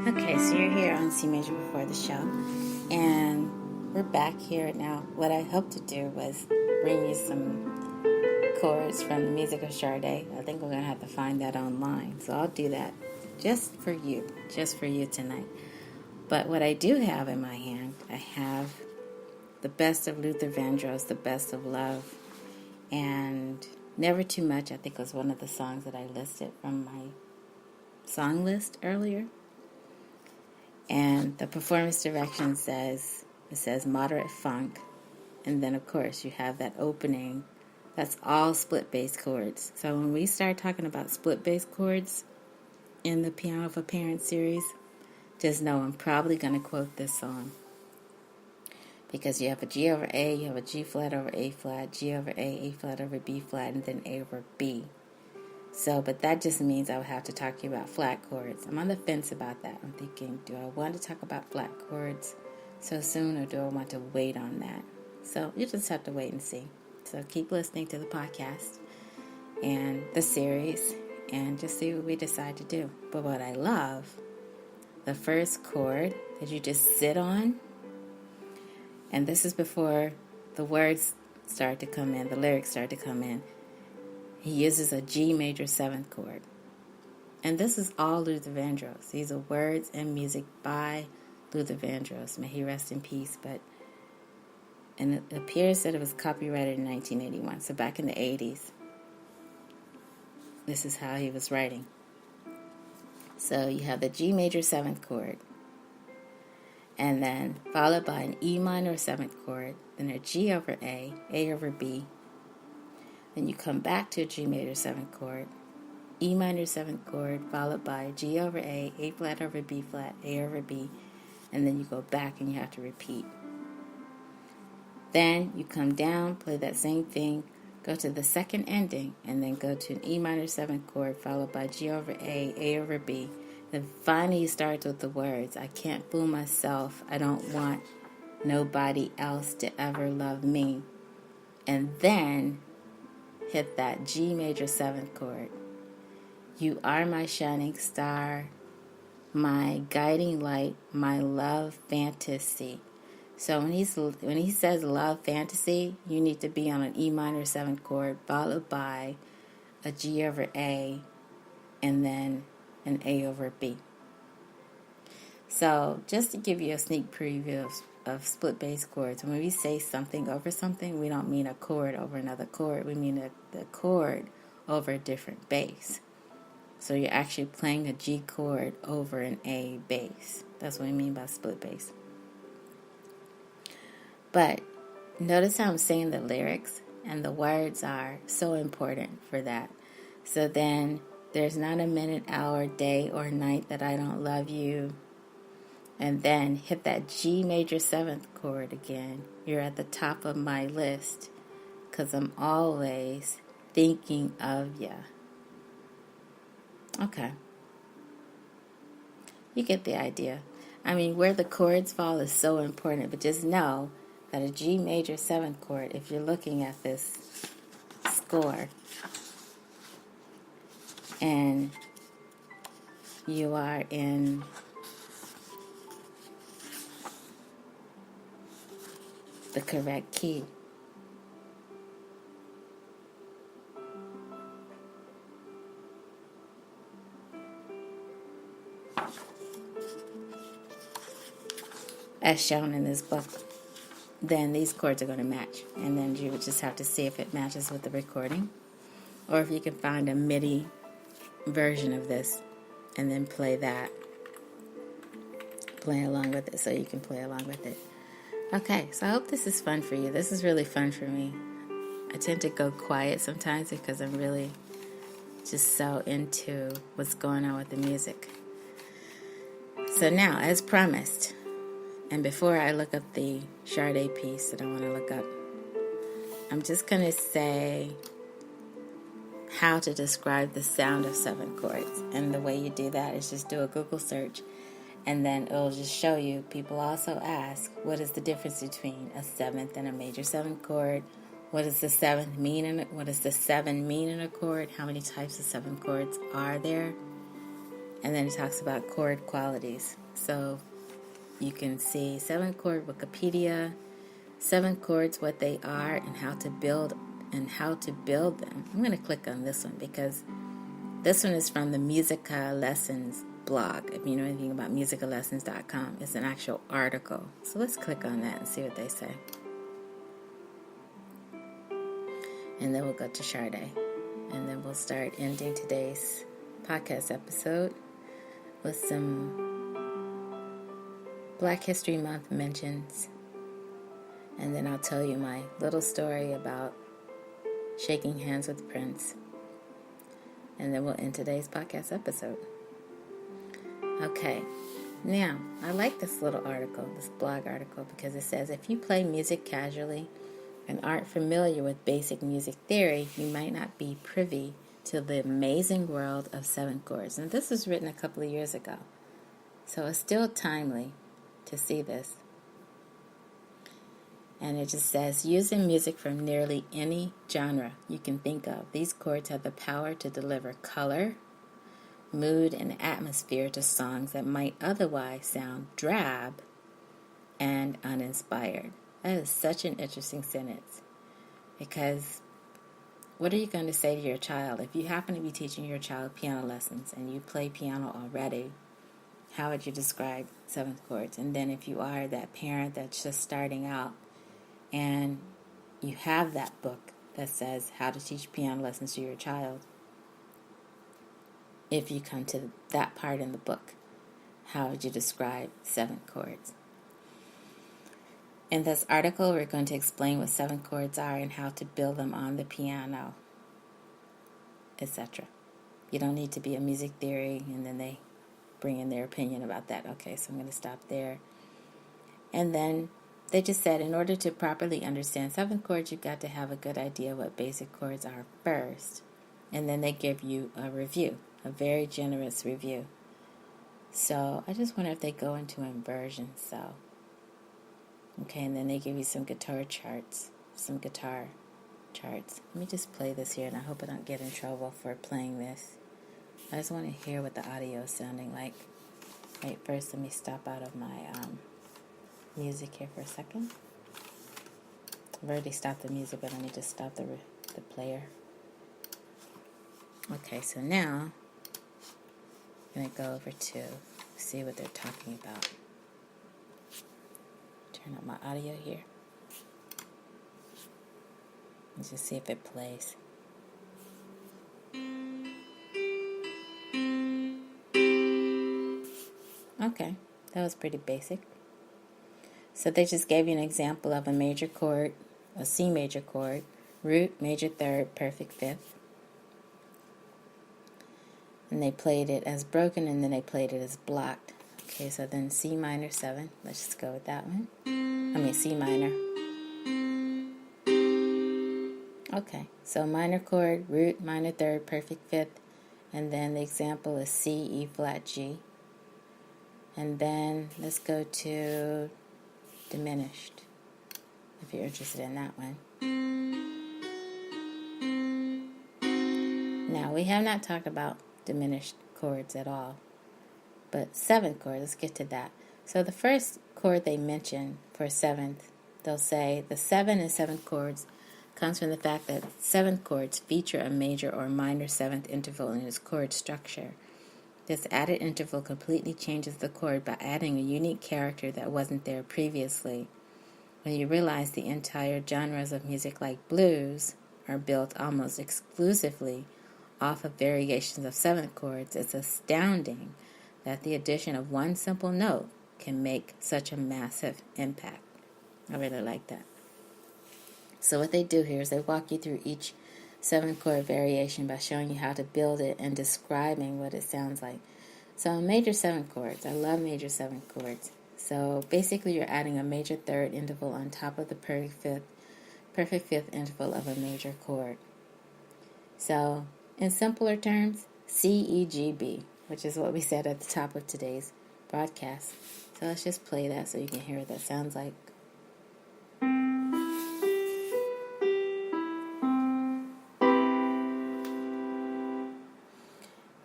Okay, so you're here on CMajor before the show, and we're back here now. What I hoped to do was bring you some chords from the music of Sade. I think we're going to have to find that online, so I'll do that just for you tonight. But what I do have in my hand, I have the best of Luther Vandross, the best of Love, and Never Too Much, I think was one of the songs that I listed from my song list earlier. And the performance direction says moderate funk, and then of course you have that opening. That's all split bass chords. So when we start talking about split bass chords in the Piano for Parents series, just know I'm probably going to quote this song. Because you have a G over A, you have a G flat over A flat, G over A flat over B flat, and then A over B. So, but that just means I would have to talk to you about flat chords. I'm on the fence about that. I'm thinking, do I want to talk about flat chords so soon, or do I want to wait on that? So you just have to wait and see. So keep listening to the podcast and the series and just see what we decide to do. But what I love the first chord that you just sit on, and this is before the words start to come in, the lyrics start to come in. He uses a G major 7th chord. And this is all Luther Vandross. These are words and music by Luther Vandross. May he rest in peace. And it appears that it was copyrighted in 1981. So back in the 80s, this is how he was writing. So you have the G major 7th chord, and then followed by an E minor 7th chord, then a G over A over B. Then you come back to a G major 7th chord, E minor 7th chord, followed by G over A flat over B flat, A over B, and then you go back and you have to repeat. Then you come down, play that same thing, go to the second ending, and then go to an E minor 7th chord, followed by G over A over B. Then finally you start with the words, I can't fool myself, I don't want nobody else to ever love me. And then hit that G major 7th chord. You are my shining star, my guiding light, my love fantasy. So when he says love fantasy, you need to be on an E minor 7th chord, followed by a G over A, and then an A over B. So just to give you a sneak preview of split bass chords, when we say something over something, we don't mean a chord over another chord. We mean the chord over a different bass. So you're actually playing a G chord over an A bass. That's what we mean by split bass. But notice how I'm saying the lyrics and the words are so important for that. So then there's not a minute, hour, day, or night that I don't love you. And then hit that G major 7th chord again. You're at the top of my list because I'm always thinking of ya. Okay. You get the idea. I mean, where the chords fall is so important, but just know that a G major 7th chord, if you're looking at this score and you are in the correct key, as shown in this book, then these chords are going to match. And then you would just have to see if it matches with the recording, or if you can find a MIDI version of this and then play that. Play along with it so you can play along with it. Okay, so I hope this is fun for you. This is really fun for me. I tend to go quiet sometimes because I'm really just so into what's going on with the music. So now, as promised, and before I look up the Sade piece that I want to look up, I'm just going to say how to describe the sound of 7 chords. And the way you do that is just do a Google search, and then it'll just show you. People also ask, what is the difference between a 7th and a major 7th chord? What does the 7th mean? What does the 7 mean in a chord? How many types of 7 chords are there? And then it talks about chord qualities. So you can see 7 chord Wikipedia, 7 chords, what they are, and how to build them. I'm going to click on this one because this one is from the Musica Lessons blog. If you know anything about musicalessons.com, it's an actual article. So let's click on that and see what they say. And then we'll go to Sade. And then we'll start ending today's podcast episode with some Black History Month mentions. And then I'll tell you my little story about shaking hands with Prince. And then we'll end today's podcast episode. Okay. Now, I like this little article, this blog article, because it says, if you play music casually and aren't familiar with basic music theory, you might not be privy to the amazing world of 7 chords. And this was written a couple of years ago, so it's still timely to see this. And it just says, using music from nearly any genre you can think of, these chords have the power to deliver color, mood and atmosphere to songs that might otherwise sound drab and uninspired. That is such an interesting sentence, because what are you going to say to your child if you happen to be teaching your child piano lessons and you play piano already? How would you describe 7th chords? And then if you are that parent that's just starting out and you have that book that says how to teach piano lessons to your child, if you come to that part in the book, how would you describe 7th chords? In this article, we're going to explain what 7th chords are and how to build them on the piano, etc. You don't need to be a music theory, and then they bring in their opinion about that. Okay, so I'm going to stop there. And then they just said in order to properly understand 7th chords, you've got to have a good idea what basic chords are first. And then they give you a review, a very generous review. So I just wonder if they go into inversion. So, okay, and then they give you some guitar charts. Let me just play this here, and I hope I don't get in trouble for playing this. I just want to hear what the audio is sounding like. Wait, first let me stop out of my music here for a second. I've already stopped the music, but let me just stop the player. Okay, so now I'm going to go over to see what they're talking about. Turn up my audio here. Let's just see if it plays. Okay, that was pretty basic. So they just gave you an example of a major chord, a C major chord, root, major third, perfect fifth. And they played it as broken, and then they played it as blocked. Okay, so then C minor 7. Let's just go with that one. C minor. Okay, so minor chord, root, minor third, perfect fifth. And then the example is C, E flat, G. And then let's go to diminished, if you're interested in that one. Now, we have not talked about diminished chords at all, but 7th chord, let's get to that. So the first chord they mention for 7th, they'll say the 7 and 7th chords comes from the fact that 7th chords feature a major or minor 7th interval in its chord structure. This added interval completely changes the chord by adding a unique character that wasn't there previously. When you realize the entire genres of music like blues are built almost exclusively off of variations of 7th chords, it's astounding that the addition of one simple note can make such a massive impact. I really like that. So what they do here is they walk you through each 7th chord variation by showing you how to build it and describing what it sounds like. So major 7th chords, I love major 7th chords. So basically you're adding a major third interval on top of the perfect fifth interval of a major chord. So in simpler terms, C, E, G, B, which is what we said at the top of today's broadcast. So let's just play that so you can hear what that sounds like.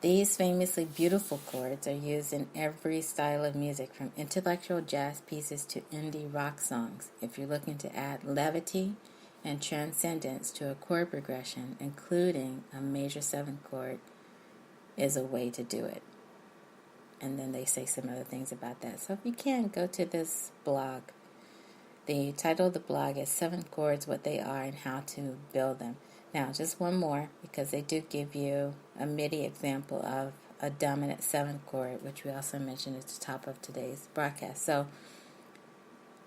These famously beautiful chords are used in every style of music, from intellectual jazz pieces to indie rock songs. If you're looking to add levity and transcendence to a chord progression, including a major 7th chord is a way to do it. And then they say some other things about that. So if you can, go to this blog. The title of the blog is 7th Chords, What They Are and How to Build Them. Now, just one more, because they do give you a MIDI example of a dominant 7th chord, which we also mentioned at the top of today's broadcast. So,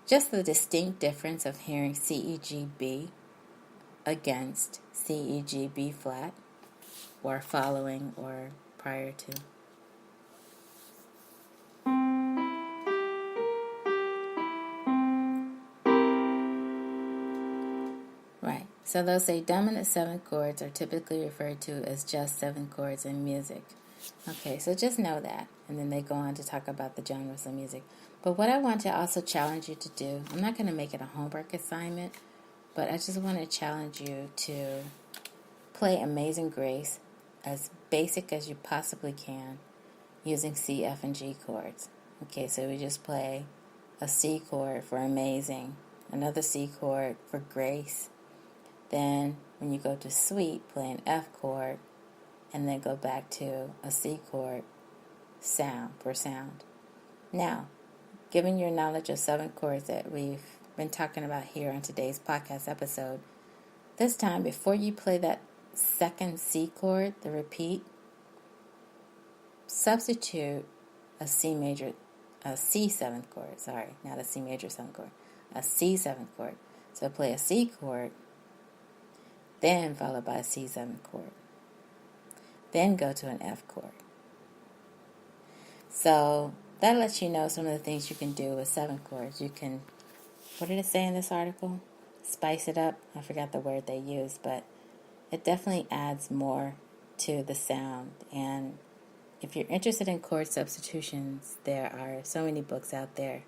just the distinct difference of hearing C, E, G, B against C, E, G, B flat, or following or prior to. Right. So they'll say dominant 7th chords are typically referred to as just 7 chords in music. Okay, so just know that. And then they go on to talk about the genres of music. But what I want to also challenge you to do, I'm not going to make it a homework assignment, but I just want to challenge you to play Amazing Grace as basic as you possibly can using C, F, and G chords. Okay, so we just play a C chord for amazing, another C chord for grace. Then when you go to sweet, play an F chord, and then go back to a C chord, sound for sound. Now, given your knowledge of 7 chords that we've been talking about here on today's podcast episode, this time before you play that second C chord, the repeat, substitute a C major, a C 7th chord, sorry, not a C major 7th chord, a C 7th chord. So play a C chord, then followed by a C 7th chord. Then go to an F chord. So that lets you know some of the things you can do with 7 chords. You can, what did it say in this article? Spice it up. I forgot the word they used, but it definitely adds more to the sound. And if you're interested in chord substitutions, there are so many books out there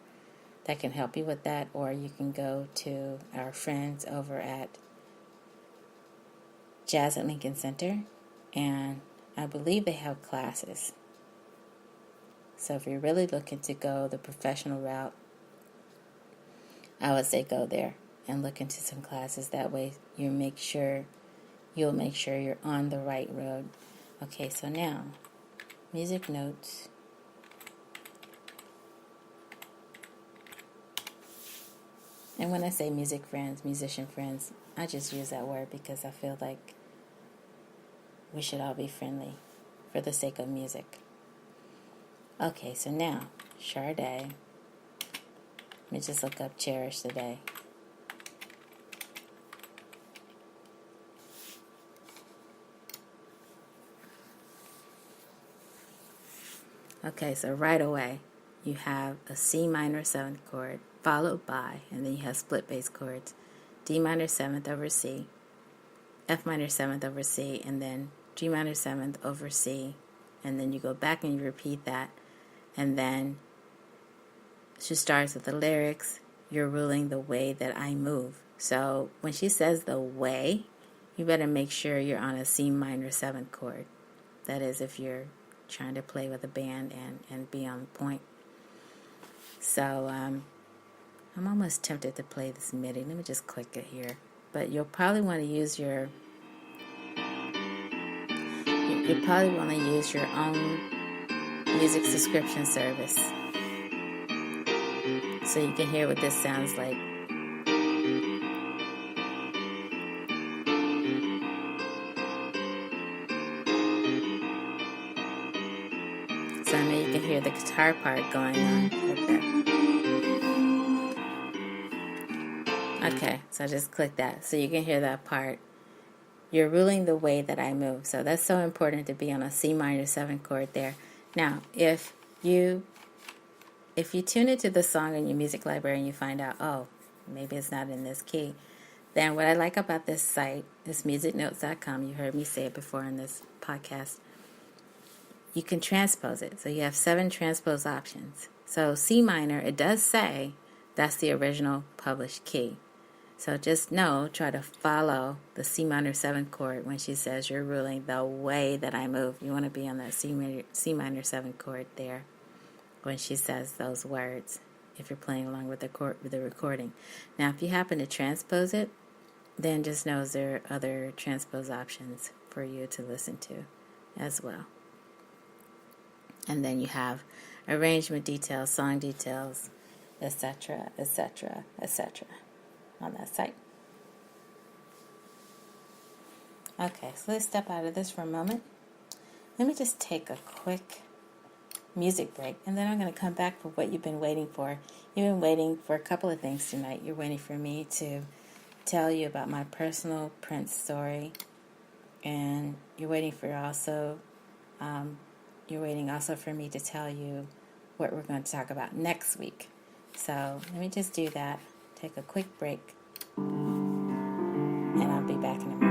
that can help you with that, or you can go to our friends over at Jazz at Lincoln Center, and I believe they have classes. So if you're really looking to go the professional route, I would say go there and look into some classes. That way you'll make sure you're on the right road. Okay, so now, music notes. And when I say music friends, musician friends, I just use that word because I feel like we should all be friendly for the sake of music. Okay, so now, Sade. Let me just look up Cherish today. Okay, so right away, you have a C minor 7th chord, followed by, and then you have split bass chords, D minor 7th over C, F minor 7th over C, and then G minor 7th over C, and then you go back and you repeat that, and then she starts with the lyrics, you're ruling the way that I move. So when she says the way, you better make sure you're on a C minor 7th chord. That is, if you're trying to play with a band and be on point. So I'm almost tempted to play this MIDI. Let me just click it here. But you'll probably want to use your own music subscription service, so you can hear what this sounds like. So I know you can hear the guitar part going on right there. Okay, so I just clicked that, so you can hear that part. You're ruling the way that I move. So that's so important to be on a C minor 7th chord there. Now, if you tune into the song in your music library and you find out, oh, maybe it's not in this key, then what I like about this site, this musicnotes.com, you heard me say it before in this podcast, you can transpose it. So you have 7 transpose options. So C minor, it does say that's the original published key. So just try to follow the C minor 7th chord when she says you're ruling the way that I move. You want to be on that C minor 7th chord there when she says those words, if you're playing along with the recording. Now, if you happen to transpose it, then just know there are other transpose options for you to listen to as well. And then you have arrangement details, song details, etc., etc., etc. on that site. Okay, so let's step out of this for a moment. Let me just take a quick music break, and then I'm going to come back for what you've been waiting for. You've been waiting for a couple of things tonight. You're waiting for me to tell you about my personal Prince story, and you're waiting also for me to tell you what we're going to talk about next week. So let me just do that. Take a quick break, and I'll be back in a moment.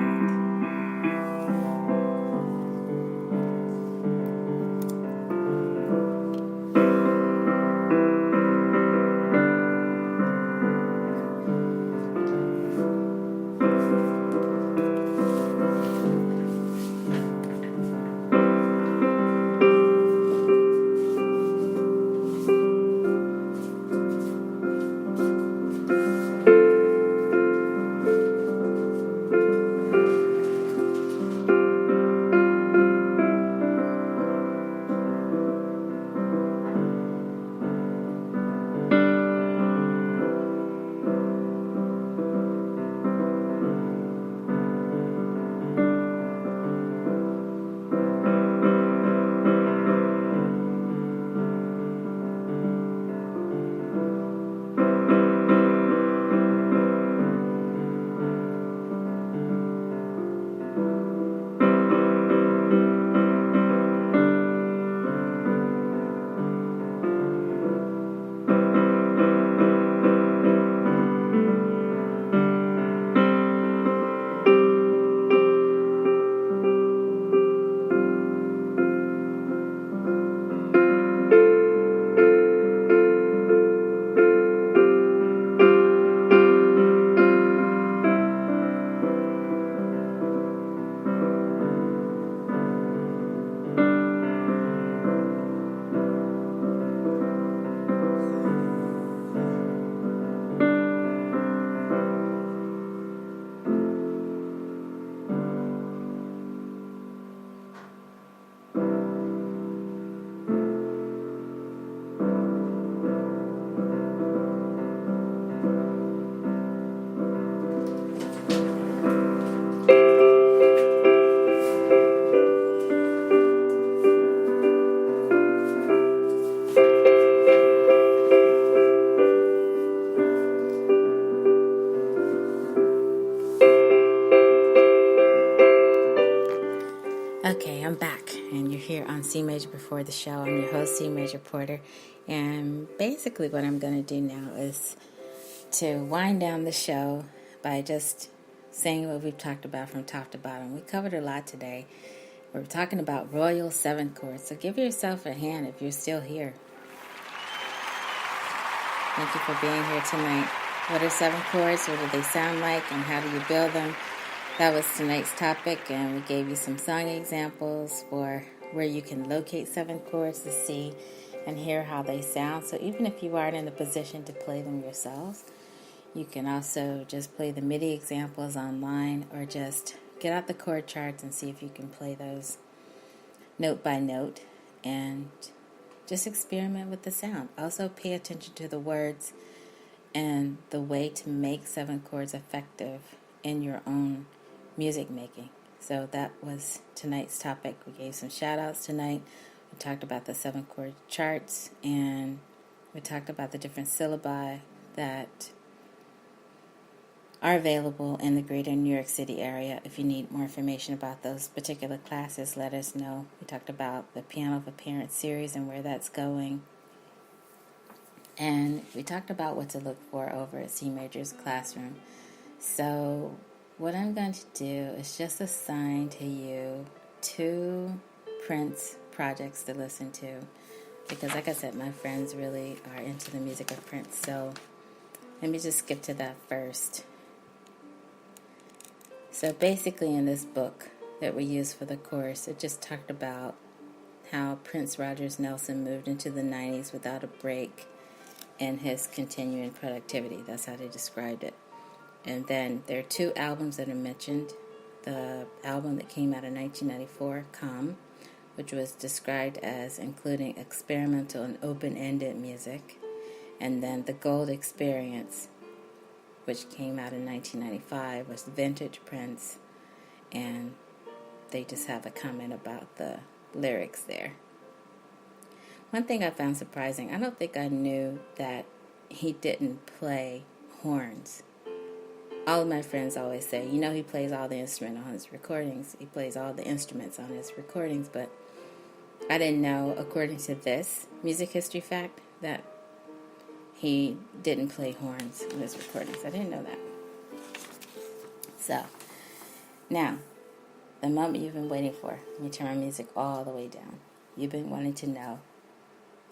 back, and you're here on CMajor Before the Show. I'm your host, CMajor Porter, and basically what I'm going to do now is to wind down the show by just saying what we've talked about from top to bottom. We covered a lot today. We're talking about royal 7th chords, so give yourself a hand if you're still here. Thank you for being here tonight. What are 7th chords? What do they sound like, and how do you build them? That was tonight's topic, and we gave you some song examples for where you can locate 7th chords to see and hear how they sound. So even if you aren't in a position to play them yourselves, you can also just play the MIDI examples online, or just get out the chord charts and see if you can play those note by note and just experiment with the sound. Also pay attention to the words and the way to make 7 chords effective in your own music making. So that was tonight's topic. We gave some shout outs tonight. We talked about the 7 chord charts, and we talked about the different syllabi that are available in the greater New York City area. If you need more information about those particular classes, let us know. We talked about the Piano for Parents series and where that's going. And we talked about what to look for over at CMajor's classroom. So what I'm going to do is just assign to you 2 Prince projects to listen to, because like I said, my friends really are into the music of Prince. So let me just skip to that first. So basically in this book that we use for the course, it just talked about how Prince Rogers Nelson moved into the 90s without a break in his continuing productivity. That's how they described it. And then there are 2 albums that are mentioned. The album that came out in 1994, Come, which was described as including experimental and open-ended music. And then The Gold Experience, which came out in 1995, was Vintage Prince. And they just have a comment about the lyrics there. One thing I found surprising, I don't think I knew that he didn't play horns. All of my friends always say, he plays all the instruments on his recordings. He plays all the instruments on his recordings, but I didn't know, according to this music history fact, that he didn't play horns on his recordings. I didn't know that. So, now, the moment you've been waiting for. Let me turn my music all the way down. You've been wanting to know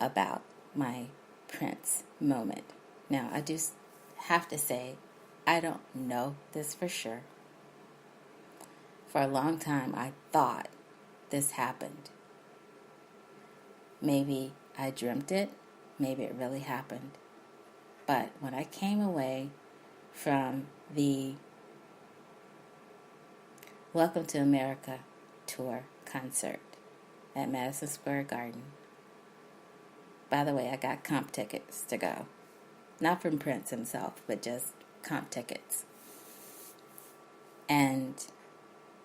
about my Prince moment. Now, I do have to say, I don't know this for sure. For a long time, I thought this happened. Maybe I dreamt it. Maybe it really happened. But when I came away from the Welcome to America tour concert at Madison Square Garden, by the way, I got comp tickets to go. Not from Prince himself, but just comp tickets. And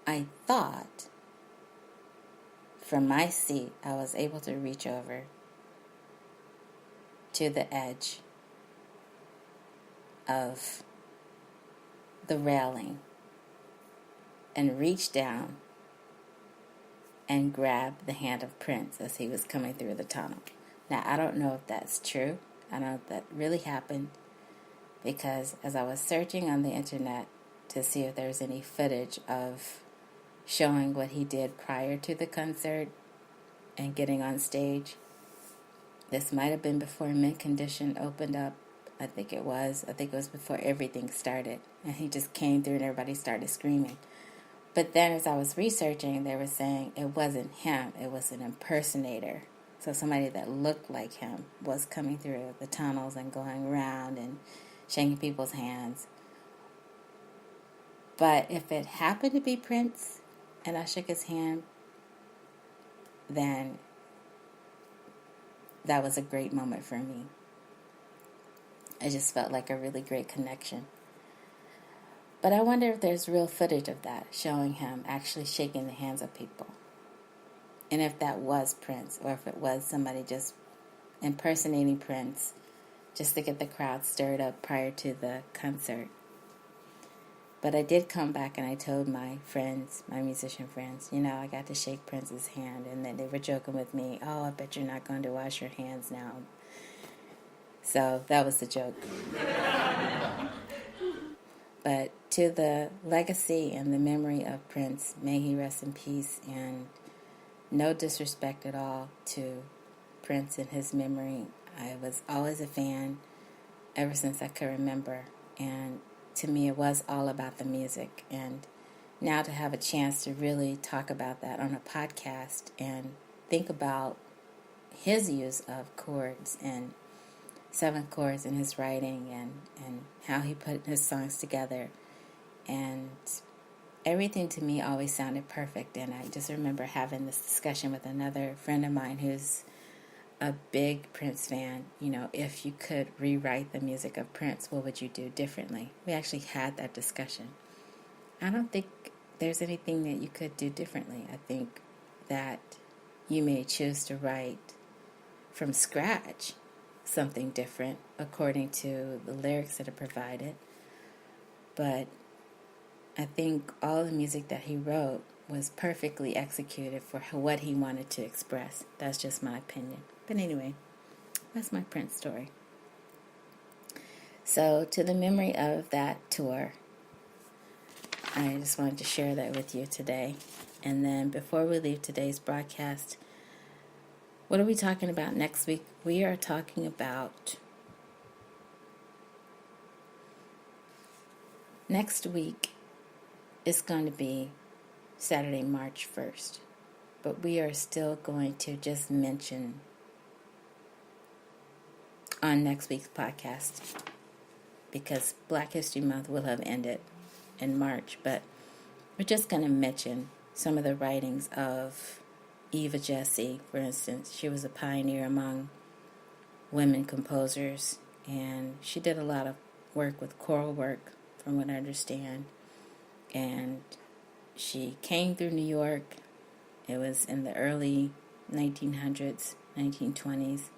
I thought from my seat I was able to reach over to the edge of the railing and reach down and grab the hand of Prince as he was coming through the tunnel. Now, I don't know if that's true. I don't know if that really happened, because as I was searching on the internet to see if there was any footage of showing what he did prior to the concert and getting on stage, this might have been before Mint Condition opened up. I think it was before everything started, and he just came through and everybody started screaming. But then as I was researching, they were saying it wasn't him, it was an impersonator. So somebody that looked like him was coming through the tunnels and going around and shaking people's hands. But if it happened to be Prince and I shook his hand, then that was a great moment for me. It just felt like a really great connection. But I wonder if there's real footage of that, showing him actually shaking the hands of people. And if that was Prince, or if it was somebody just impersonating Prince just to get the crowd stirred up prior to the concert. But I did come back and I told my friends, my musician friends, I got to shake Prince's hand. And then they were joking with me, oh, I bet you're not going to wash your hands now. So that was the joke. But to the legacy and the memory of Prince, may he rest in peace, and no disrespect at all to Prince and his memory. I was always a fan ever since I could remember, and to me it was all about the music. And now to have a chance to really talk about that on a podcast and think about his use of chords and 7th chords in his writing, and how he put his songs together, and everything to me always sounded perfect. And I just remember having this discussion with another friend of mine who's a big Prince fan. If you could rewrite the music of Prince, what would you do differently? We actually had that discussion. I don't think there's anything that you could do differently. I think that you may choose to write from scratch something different according to the lyrics that are provided. But I think all the music that he wrote was perfectly executed for what he wanted to express. That's just my opinion. But anyway, that's my Prince story. So to the memory of that tour, I just wanted to share that with you today. And then before we leave today's broadcast, what are we talking about next week? We are talking about next week is going to be Saturday, March 1st. But we are still going to just mention on next week's podcast, because Black History Month will have ended in March, but we're just going to mention some of the writings of Eva Jesse, for instance. She was a pioneer among women composers, and she did a lot of work with choral work, from what I understand. And she came through New York. It was in the early 1900s, 1920s,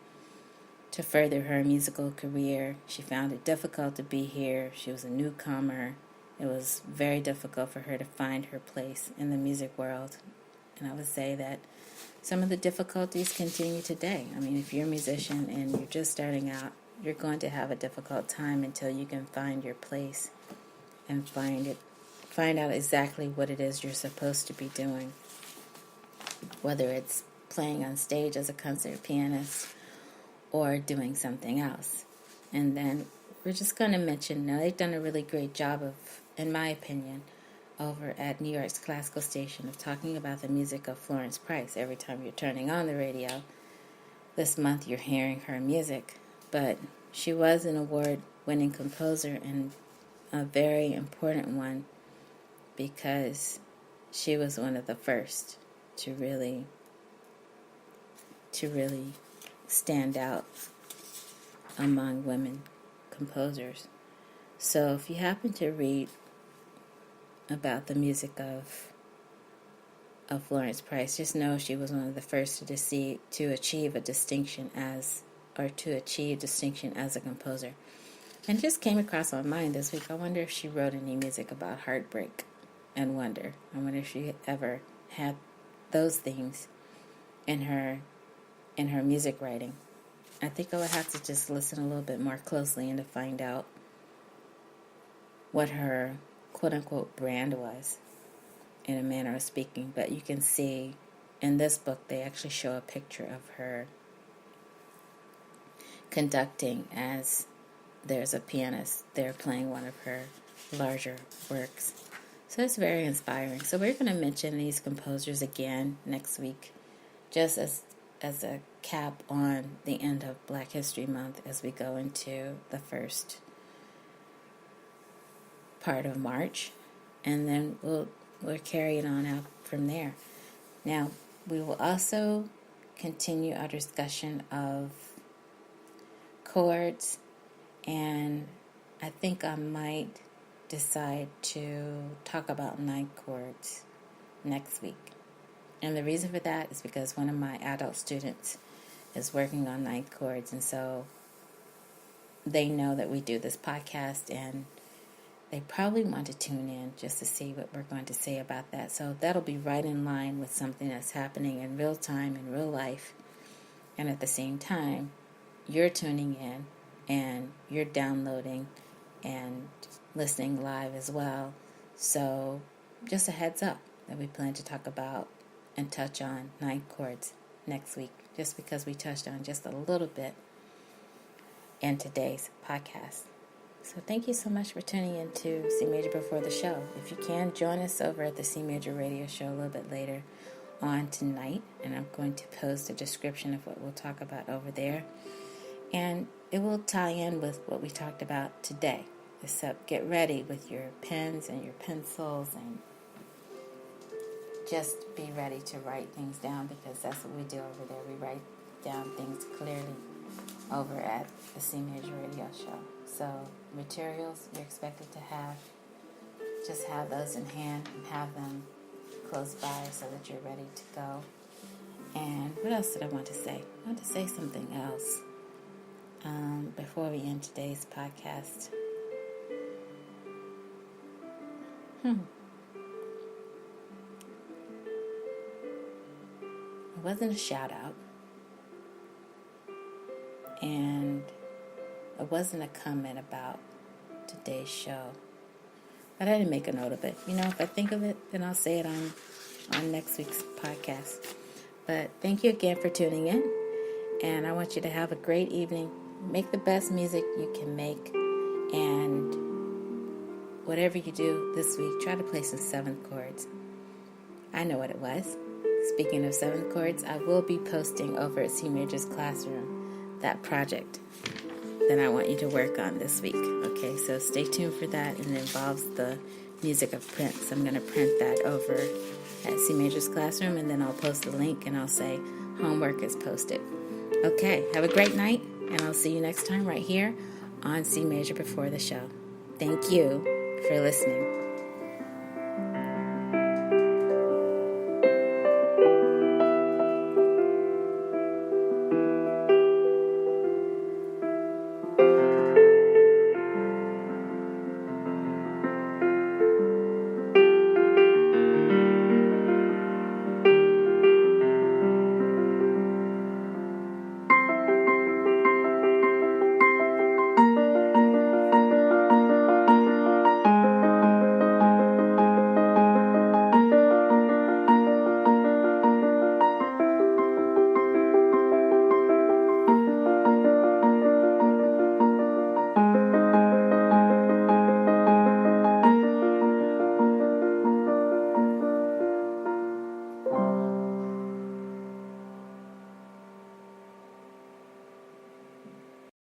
to further her musical career. She found it difficult to be here. She was a newcomer. It was very difficult for her to find her place in the music world. And I would say that some of the difficulties continue today. I mean, if you're a musician and you're just starting out, you're going to have a difficult time until you can find your place and find out exactly what it is you're supposed to be doing. Whether it's playing on stage as a concert pianist or doing something else. And then we're just going to mention, they've done a really great job of, in my opinion, over at New York's classical station, of talking about the music of Florence Price. Every time you're turning on the radio this month, you're hearing her music. But she was an award-winning composer, and a very important one, because she was one of the first to really stand out among women composers. So if you happen to read about the music of Florence Price, just know she was one of the first to achieve distinction as a composer. And it just came across my mind this week. I wonder if she wrote any music about heartbreak and wonder. I wonder if she ever had those themes in her music writing. I think I would have to just listen a little bit more closely and to find out what her quote-unquote brand was, in a manner of speaking. But you can see in this book, they actually show a picture of her conducting as there's a pianist there playing one of her larger works. So it's very inspiring. So we're going to mention these composers again next week, just as a cap on the end of Black History Month, as we go into the first part of March, and then we'll carry it on out from there. Now, we will also continue our discussion of chords, and I think I might decide to talk about 9th chords next week. And the reason for that is because one of my adult students is working on 9th chords, and so they know that we do this podcast, and they probably want to tune in just to see what we're going to say about that. So that'll be right in line with something that's happening in real time, in real life. And at the same time, you're tuning in and you're downloading and listening live as well. So just a heads up that we plan to talk about and touch on 9 chords next week, just because we touched on just a little bit in today's podcast. So thank you so much for tuning in to C Major Before the Show. If you can, join us over at the C Major radio show a little bit later on tonight, and I'm going to post a description of what we'll talk about over there, and it will tie in with what we talked about today. Except get ready with your pens and your pencils, and just be ready to write things down, because that's what we do over there. We write down things clearly over at the CMajor radio show. So materials you're expected to have, just have those in hand and have them close by so that you're ready to go. And what else did I want to say? I want to say something else before we end today's podcast. It wasn't a shout out, and it wasn't a comment about today's show, but I didn't make a note of it. If I think of it, then I'll say it on next week's podcast. But thank you again for tuning in, and I want you to have a great evening. Make the best music you can make, and whatever you do this week, try to play some 7th chords. I know what it was. Speaking of 7th chords, I will be posting over at CMajor's Classroom that project that I want you to work on this week. Okay, so stay tuned for that, and it involves the music of Prince. I'm going to print that over at CMajor's Classroom, and then I'll post a link, and I'll say homework is posted. Okay, have a great night, and I'll see you next time right here on C Major Before the Show. Thank you for listening.